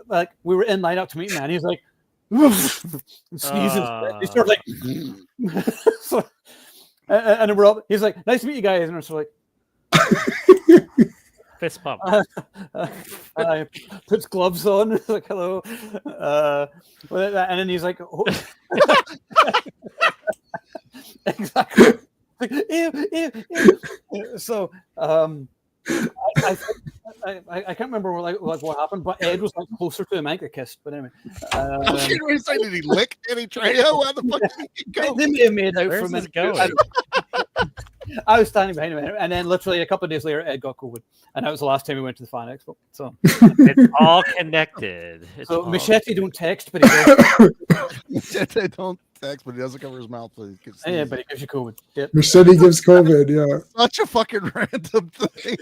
like we were in line up to meet him, and he's like and sneezes. He started like so, and then we're up. He's like, "Nice to meet you guys," and we're sort of like fist pump. I puts gloves on. It's like, "Hello," and then he's like, oh. Exactly. Like, ew. So I can't remember like what happened, but Ed was like closer to him. I got kissed, but anyway. Did he lick Danny Trejo? How the fuck did he go? They may have made out Where's for a minute. Going? I was standing behind him, and then literally a couple of days later, Ed got COVID, and that was the last time we went to the Fan Expo. So it's all connected. Machete don't text, but he does. Machete don't text, but he doesn't cover his mouth. So yeah, but he gives you COVID. Yep. Machete gives COVID. Yeah, such a fucking random thing.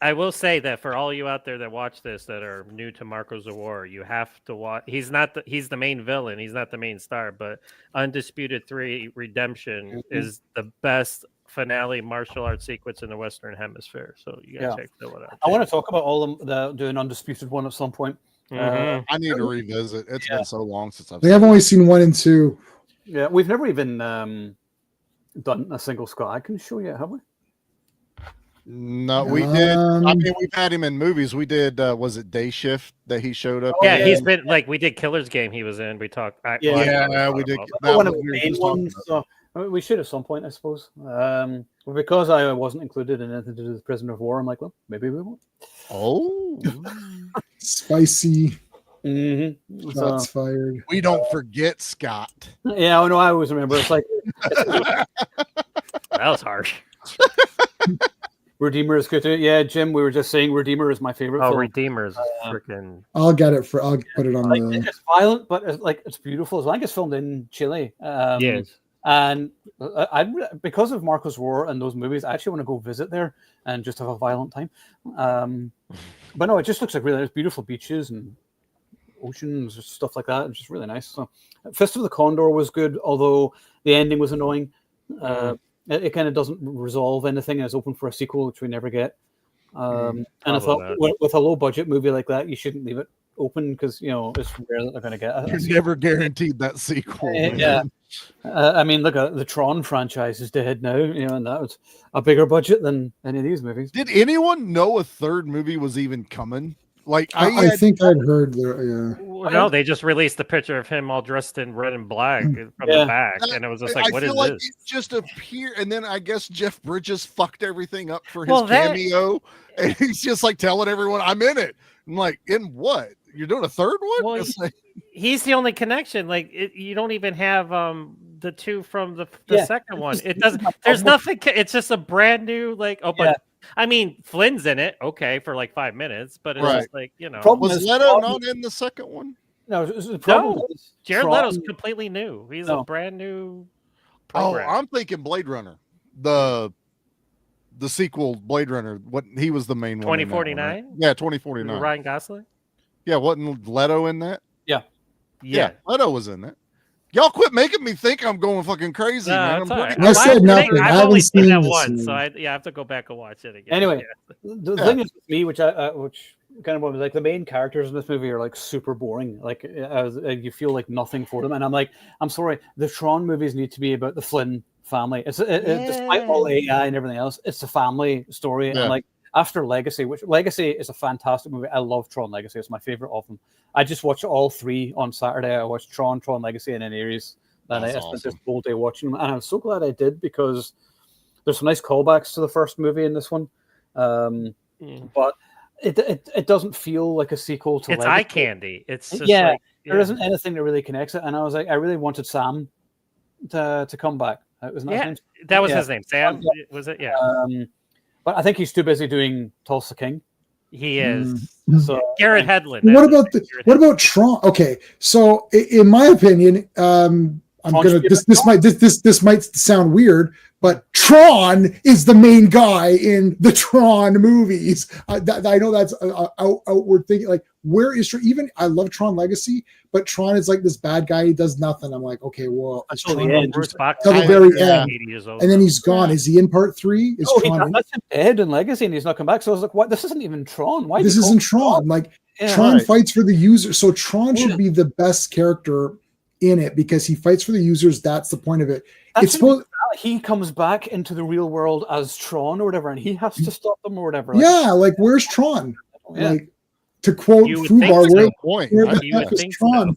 I will say that for all you out there that watch this that are new to Marko Zaror, you have to watch. He's the main villain. He's not the main star, but Undisputed 3 Redemption is the best finale martial arts sequence in the Western Hemisphere. So you gotta check that one out. I want to talk about all the doing Undisputed 1 at some point. I need to revisit. It's been so long since I've. I've only seen 1 and 2. Yeah, we've never even done a single squad. I can show you, have we? No, we did. I mean, we've had him in movies. We did. Was it Day Shift that he showed up? Yeah, he's been like we did Killer's Game. He was in. We talked. We did. One of the main ones. So we should at some point, I suppose. Because I wasn't included in anything to do with Prisoner of War, I'm like, well, maybe we won't. Oh, spicy. Mm-hmm. Shots fired. We don't forget Scott. Yeah, I know. I always remember. It's like that was harsh. Redeemer is good too. Yeah, Jim, we were just saying Redeemer is my favorite. Oh, film. Redeemer is freaking. I'll put it on the. It's violent, but it's beautiful. I think it's filmed in Chile. Yes. And because of Marko Zaror and those movies, I actually want to go visit there and just have a violent time. But no, it just looks like really nice, beautiful beaches and oceans, stuff like that. It's just really nice. So, Fist of the Condor was good, although the ending was annoying. It kind of doesn't resolve anything, and it's open for a sequel, which we never get. And I thought with a low budget movie like that, you shouldn't leave it open because it's rare that they're going to get it. You're never guaranteed that sequel. Yeah. I mean, look at the Tron franchise is dead now, and that was a bigger budget than any of these movies. Did anyone know a third movie was even coming? Like I think I'd heard there. Yeah. No, they just released the picture of him all dressed in red and black from the back, and it was just like, "What is this?" It just appeared, and then I guess Jeff Bridges fucked everything up for his cameo, and he's just like telling everyone, "I'm in it." I'm like, "In what? You're doing a third one?" Well, he's the only connection. Like, you don't even have the two from the second one. It doesn't. There's nothing. It's just a brand new but. I mean, Flynn's in it, for like 5 minutes, but it's just like, Was Leto not in the second one? No, Jared Leto's completely new. He's a brand new program. Oh, I'm thinking Blade Runner, the sequel Blade Runner. What he was the main one. 2049. Right? Yeah, 2049. Ryan Gosling. Yeah, wasn't Leto in that? Yeah. Leto was in it. Y'all quit making me think I'm going fucking crazy, man. It's all right. I said nothing. I I've haven't only seen seen that this once, movie. so I have to go back and watch it again. Anyway, the thing is with me, which kind of was like the main characters in this movie are like super boring. Like you feel like nothing for them, and I'm like, I'm sorry, the Tron movies need to be about the Flynn family. Despite all AI and everything else, it's a family story. Yeah. And like after Legacy, which Legacy is a fantastic movie. I love Tron Legacy. It's my favorite of them. I just watched all three on Saturday. I watched Tron Legacy, and then Ares. And I spent this whole day watching them, and I'm so glad I did because there's some nice callbacks to the first movie in this one. But it doesn't feel like a sequel to. It's Legacy. eye candy. It's just there isn't anything that really connects it, and I was like, I really wanted Sam to come back. That was his name. That was his name. Sam was it? Yeah. But I think he's too busy doing Tulsa King. He is. So Garrett Hedlund. What about Tron? Okay, so in my opinion, this might sound weird, but Tron is the main guy in the Tron movies. I know that's outward thinking. Like, where is Tron? Even I love Tron Legacy, but Tron is like this bad guy. He does nothing. I'm like, okay, well, until Tron the end. Till the very end, and then he's gone. Is he in part 3? Is Tron that's him dead in Legacy, and he's not come back. So I was like, what? This isn't even Tron. Why? This isn't Tron. Like Tron fights for the user, so Tron should be the best character in it because he fights for the users. That's the point of it. He comes back into the real world as Tron or whatever, and he has to stop them or whatever. Like where's Tron? Like, to quote Fubar, where the heck is Tron?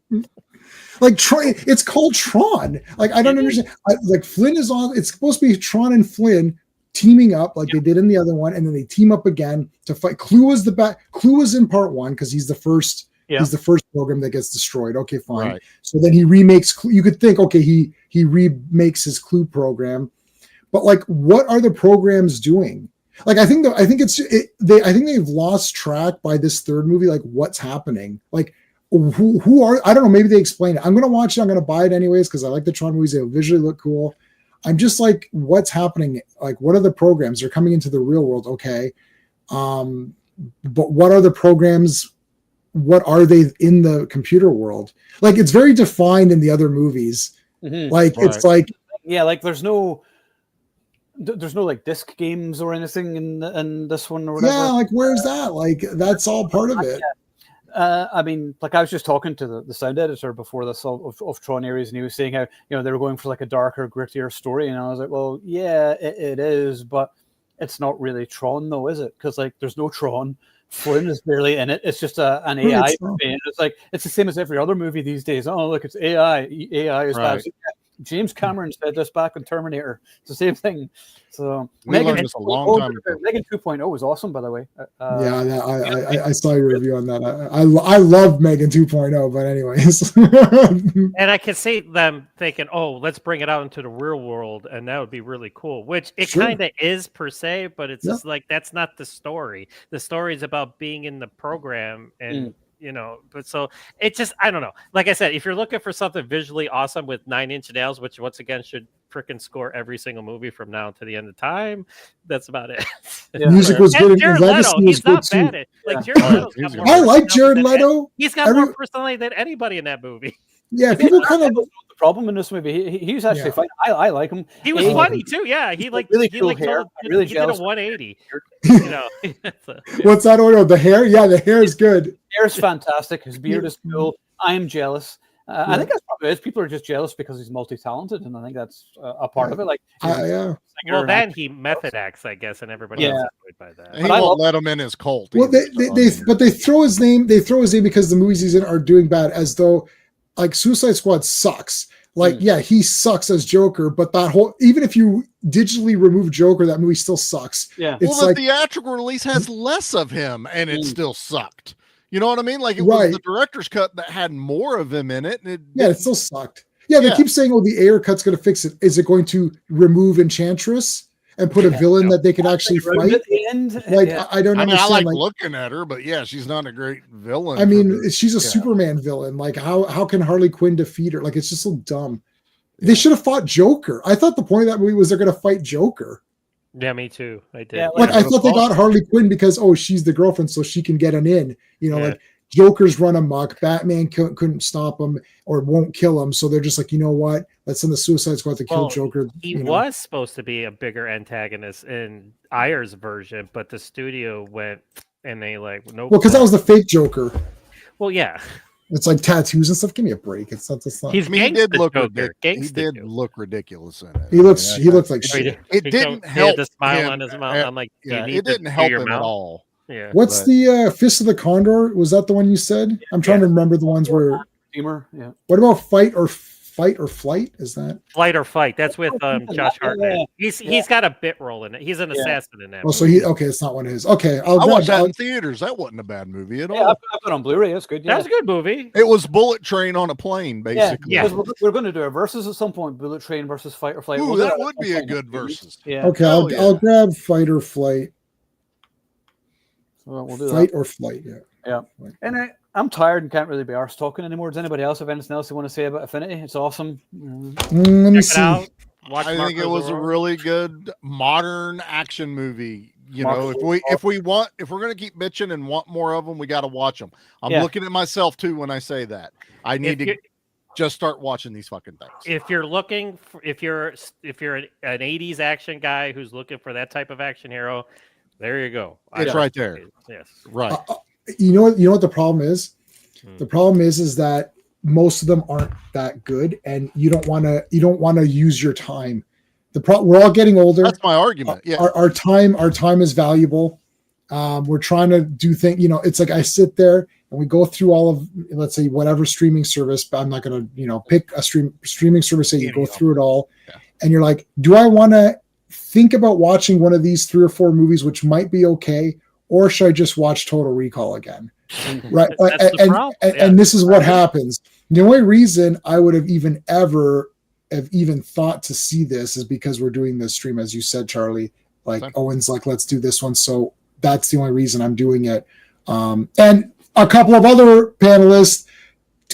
Like Tron, it's called Tron. Like I don't understand. Like Flynn is on. It's supposed to be Tron and Flynn teaming up like they did in the other one, and then they team up again to fight. Clue was in part 1 because he's the first. Yeah. He's the first program that gets destroyed. Okay, fine. Right. So then he remakes. You could think, okay, he remakes his Clue program, but like, what are the programs doing? Like, I think they've lost track by this third movie. Like, what's happening? Like, who are? I don't know. Maybe they explain it. I'm gonna watch it. I'm gonna buy it anyways because I like the Tron movies. They visually look cool. I'm just like, what's happening? Like, what are the programs? They're coming into the real world. Okay, but what are the programs? What are they in the computer world? Like, it's very defined in the other movies. Like, it's like, like there's no like disc games or anything in this one or whatever. Yeah, like where's that? Like, that's all part of it. I mean, like I was just talking to the sound editor before this of Tron Ares, and he was saying how they were going for like a darker, grittier story, and I was like, well, yeah, it is, but it's not really Tron though, is it? Because like there's no Tron. Flynn is barely in it. It's just an AI movie. And it's the same as every other movie these days. Oh, look, it's AI. AI is bad. James Cameron said this back in Terminator. It's the same thing. So Megan 2.0 was awesome, by the way. I saw your review on that. I love Megan 2.0, but anyways. And I can see them thinking, oh, let's bring it out into the real world, and that would be really cool, which it kind of is per se, but it's just like, that's not the story. The story is about being in the program and but so it just, I don't know. Like I said, if you're looking for something visually awesome with 9 Inch Nails, which once again should freaking score every single movie from now to the end of time, that's about it. Music was good. Jared Leto, he's not bad at like Jared Leto's got more. I like Jared Leto. He's got more personality than anybody in that movie. Yeah, people kind of the problem in this movie. He's actually fine. I like him. He was funny too. Yeah, he like really cool hair. He did a 180. What's that order? The hair? Yeah, the hair is good. Hair is fantastic. His beard is cool. I am jealous. I think that's probably it. People are just jealous because he's multi-talented, and I think that's a part of it. Like, well, then he method acts, I guess, and everybody else is annoyed by that. He won't let him in his cult. Well, they throw his name. They throw his name because the movies he's in are doing bad, as though like Suicide Squad sucks. Like, yeah, he sucks as Joker, but that whole, even if you digitally remove Joker, that movie still sucks. Yeah. It's the theatrical release has less of him, and it still sucked. You know what I mean? Like, it was the director's cut that had more of him in it. And it still sucked. Yeah, they keep saying, oh, the Ayer cut's going to fix it. Is it going to remove Enchantress and put a villain that they can actually fight? At the end? Like, I don't understand. I like looking at her, but yeah, she's not a great villain. I mean, she's a Superman villain. Like, how can Harley Quinn defeat her? Like, it's just so dumb. They should have fought Joker. I thought the point of that movie was they're going to fight Joker. Yeah, me too. I did. Yeah, like I thought they got Harley Quinn because she's the girlfriend, so she can get an in. Like Joker's run amok. Batman couldn't stop him or won't kill him, so they're just like, you know what? Let's send the Suicide Squad to kill Joker. He was supposed to be a bigger antagonist in Ayer's version, but the studio went and they like nope. Well, because that was the fake Joker. Well, yeah. It's like tattoos and stuff. Give me a break. It's not. He did look ridiculous in it. He looked like shit. It didn't help. The smile on his mouth. I'm like, yeah, it didn't help him at all. Yeah. What's the Fist of the Condor? Was that the one you said? I'm trying to remember the ones where. Humor. Yeah. What about Fight or Flight? Is that Flight or Fight? That's with Josh Hartnett. He's got a bit role in it. He's an assassin in that. Oh, so it's not one of his. Okay, I watched that in theaters. That wasn't a bad movie at all. Yeah, I've got it on Blu-ray. That's good. Yeah. That's a good movie. It was Bullet Train on a plane, basically. Yeah. We're going to do a versus at some point. Bullet Train versus Fight or Flight. Ooh, that would be a good versus. Yeah. Okay, I'll grab Fight or Flight. So we'll do Fight or Flight. Yeah. And I'm tired and can't really be arsed talking anymore. Does anybody else have anything else they want to say about Affinity? It's awesome. Let me see. I think it was a really good modern action movie. You know, if we're going to keep bitching and want more of them, we got to watch them. I'm looking at myself too when I say that. I need to just start watching these fucking things. If you're looking for, if you're an 80s action guy who's looking for that type of action hero, there you go. It's right there. Yes. Right. You know what the problem is? The problem is that most of them aren't that good, and you don't want to use your time. We're all getting older. That's my argument. Yeah. Our time is valuable. We're trying to do things, it's like I sit there and we go through all of, let's say, whatever streaming service, but I'm not going to, pick a streaming service that you go through it all. Yeah. And you're like, do I want to think about watching one of these 3 or 4 movies, which might be okay, or should I just watch Total Recall again? Right. And this is what happens. The only reason I would have even thought to see this is because we're doing this stream, as you said, Charlie. Like Owen's like, let's do this one. So that's the only reason I'm doing it. And a couple of other panelists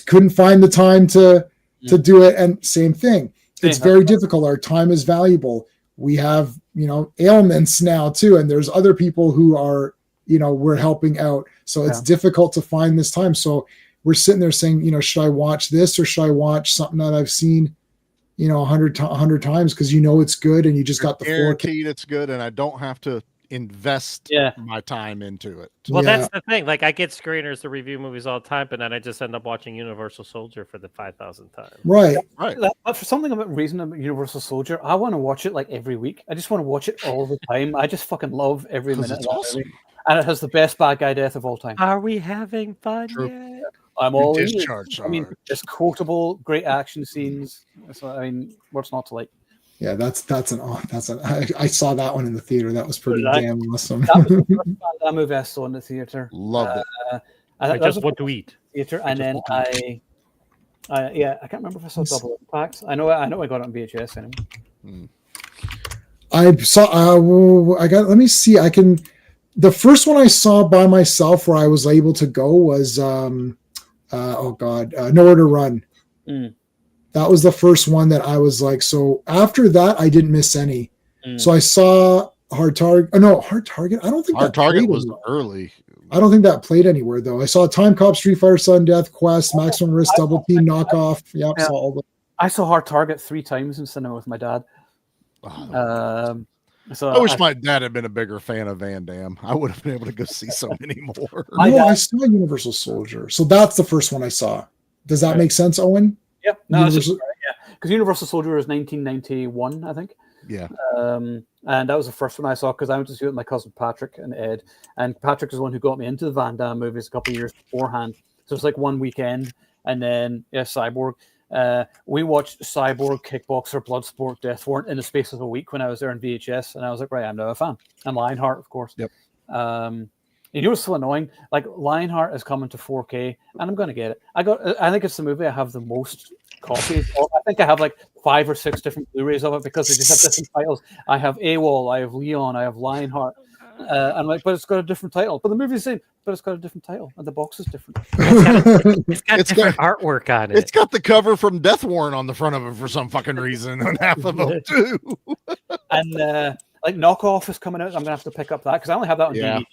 couldn't find the time to do it. And same thing. It's very difficult. Our time is valuable. We have, ailments now too. And there's other people who are, we're helping out. So it's difficult to find this time. So we're sitting there saying, should I watch this or should I watch something that I've seen, 100 times because it's good and you just got the guaranteed it's good and I don't have to invest my time into it. Well, that's the thing. Like I get screeners to review movies all the time, but then I just end up watching Universal Soldier for the 5,000th time. Right. For something about Universal Soldier, I want to watch it like every week. I just want to watch it all the time. I just fucking love every minute of that movie. And it has the best bad guy death of all time. Are we having fun yet? I'm all in. I mean, it's quotable, great action scenes. So, what's not to like? Yeah, I saw that one in the theater. That was pretty damn awesome. That was the first Van movie I saw in the theater. Loved it. I just want to eat. Theater, and then I can't remember if I saw Double Impact. I know I got it on VHS anyway. I saw. Let me see. The first one I saw by myself where I was able to go was Nowhere to Run. That was the first one that I was like, so after that I didn't miss any. So I saw Hard Target. Hard Target. I don't think Hard Target was early. I don't think that played anywhere though. I saw Time Cop, Street Fighter, Sudden Death, Quest, Maximum Risk, Double Team, Knockoff. Yep, saw all the. I saw Hard Target 3 times in cinema with my dad. So I wish my dad had been a bigger fan of Van Damme. I would have been able to go see so many more. I saw Universal Soldier. So that's the first one I saw. Does that make sense, Owen? Yeah. No, because Universal Soldier was 1991, I think. Yeah. And that was the first one I saw because I went to see it with my cousin Patrick and Ed. And Patrick is the one who got me into the Van Damme movies a couple of years beforehand. So it's like one weekend. And then, Cyborg. We watched Cyborg, Kickboxer, Bloodsport, Death Warrant in the space of a week when I was there in VHS, and I was like, right, I'm now a fan. And Lionheart, of course. Yep. What's so annoying? Like Lionheart is coming to 4K, and I'm going to get it. I think it's the movie I have the most copies of. I think I have like 5 or 6 different Blu-rays of it because they just have different titles. I have AWOL, I have Leon, I have Lionheart. I'm like, but it's got a different title. But the movie's the same, but it's got a different title, and the box is different. It's got artwork on it. It's got the cover from Death Warrant on the front of it for some fucking reason, and half of them too. And Knockoff is coming out. I'm gonna have to pick up that because I only have that on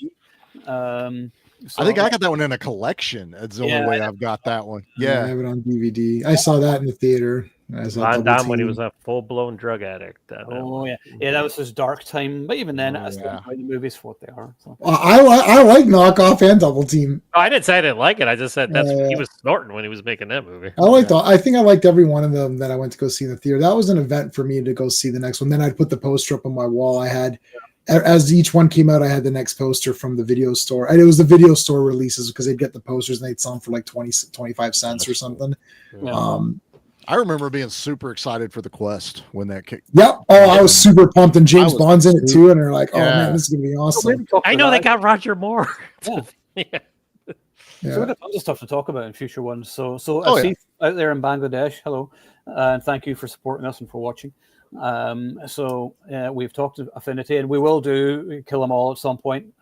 DVD. So, I think I got that one in a collection. That's the only way I've got that one. I Yeah. have it on DVD. I saw that in the theater. Van Damme when he was a full-blown drug addict. that was his dark time. But even then, I still enjoy the movies for what they are. So. I like Knockoff and Double Team. Oh, I didn't say I didn't like it. I just said he was snorting when he was making that movie. I think I liked every one of them that I went to go see in the theater. That was an event for me to go see the next one. Then I'd put the poster up on my wall. I had, as each one came out, I had the next poster from the video store. And it was the video store releases because they'd get the posters and they'd sell them for like 25 cents or something. Yeah. I remember being super excited for the Quest when that kicked. Yep. Oh, I was super pumped, and James Bond's in it too. And they're like, "Oh man, this is gonna be awesome." I know they got Roger Moore. So we got tons of stuff to talk about in future ones. So see out there in Bangladesh, hello, and thank you for supporting us and for watching. We've talked to Affinity, and we will do Kill 'Em All at some point.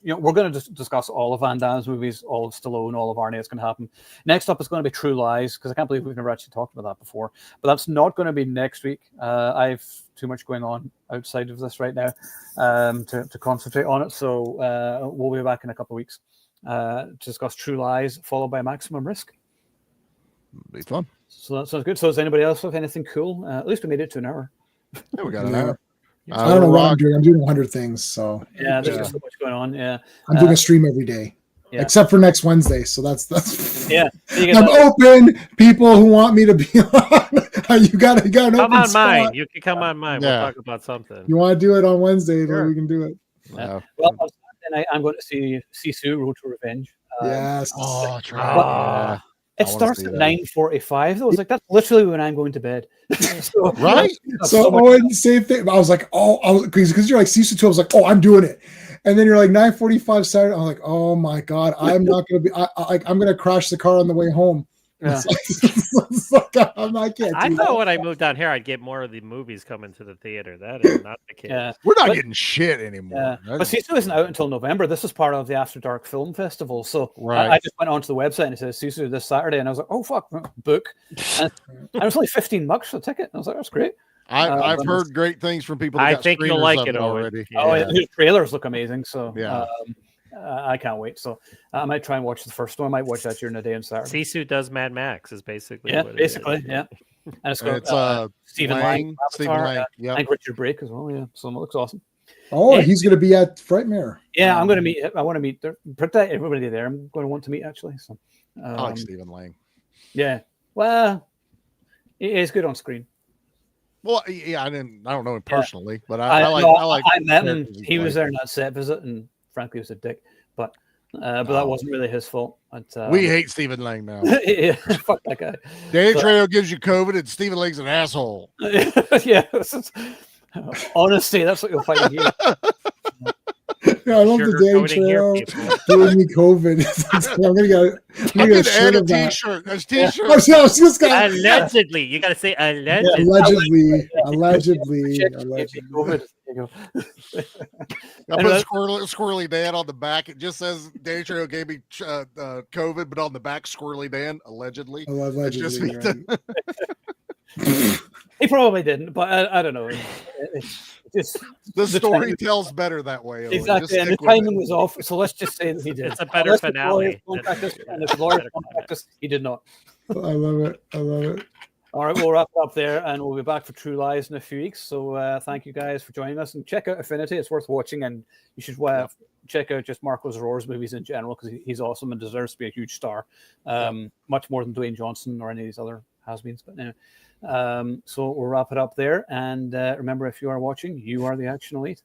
We're going to discuss all of Van Damme's movies, all of Stallone, all of Arnie. It's going to happen. Next up is going to be True Lies, because I can't believe we've never actually talked about that before. But that's not going to be next week. I've too much going on outside of this right now to concentrate on it. So we'll be back in a couple of weeks to discuss True Lies, followed by Maximum Risk. Be fun. So that sounds good. So does anybody else have anything cool? At least we made it to an hour. Yeah, we got an hour. I don't know what I'm doing. I'm doing 100 things. So there's just so much going on. Yeah, I'm doing a stream every day, except for next Wednesday. So that's I'm open. People who want me to be on, you got an come open on spot. mine. You can come on mine. We'll talk about something. You want to do it on Wednesday? Then we can do it. Well, on Saturday night, I'm going to see Sisu Road to Revenge. Yes. Oh, try. It starts at 9:45. I was like, that's literally when I'm going to bed. Right? So Owen, same thing. I was like, because you're like Sisu 2. I was like, I'm doing it. And then you're like 9:45 Saturday. I'm like, oh my God, I'm not going to be, I'm going to crash the car on the way home. Yeah. I thought when I moved down here, I'd get more of the movies coming to the theater. That is not the case. Yeah. We're not getting shit anymore. Yeah. But Sisu isn't out until November. This is part of the After Dark Film Festival. So I just went onto the website and it says Sisu this Saturday. And I was like, oh, fuck, book. And it was only $15 for the ticket. And I was like, that's great. I've heard great things from people. I think you'll like it already. The trailers look amazing. So yeah. I can't wait. So I might try and watch the first one. I might watch that during the day on Saturday. Sisu does Mad Max is basically what it is. Yeah. And it's got Stephen Lang, and Richard Brake as well. Yeah, so it looks awesome. Oh, he's going to be at Frightmare. Yeah, I'm going to meet. I want to meet everybody there. I'm going to want to meet actually. So I like Stephen Lang. Yeah, well, he's good on screen. Well, yeah, I don't know him personally, but I met him. He was there in that set visit, and frankly, he was a dick. But that wasn't really his fault. But, we hate Stephen Lang now. Yeah, fuck that guy. Danny Trejo gives you COVID, and Stephen Lang's an asshole. Yeah, honesty. That's what you'll find here. Yeah, I love the Danny Trejo doing me COVID. I'm gonna add a T-shirt. There's T-shirt. Allegedly, you gotta say allegedly. Allegedly. I put Squirrely Dan on the back. It just says Danny Trejo gave me COVID, but on the back, Squirrely Dan allegedly. Allegedly. He probably didn't, but I don't know. The story tells better that way. Exactly, and the timing was off. So let's just say that he did. It's a better finale. And if Lord practice, he did not. I love it. All right, we'll wrap it up there, and we'll be back for True Lies in a few weeks. So thank you guys for joining us, and check out Affinity. It's worth watching, and you should check out just Marko Zaror's movies in general because he's awesome and deserves to be a huge star, much more than Dwayne Johnson or any of these other has-beens. But anyway. So we'll wrap it up there, and remember, if you are watching, you are the Action Elite.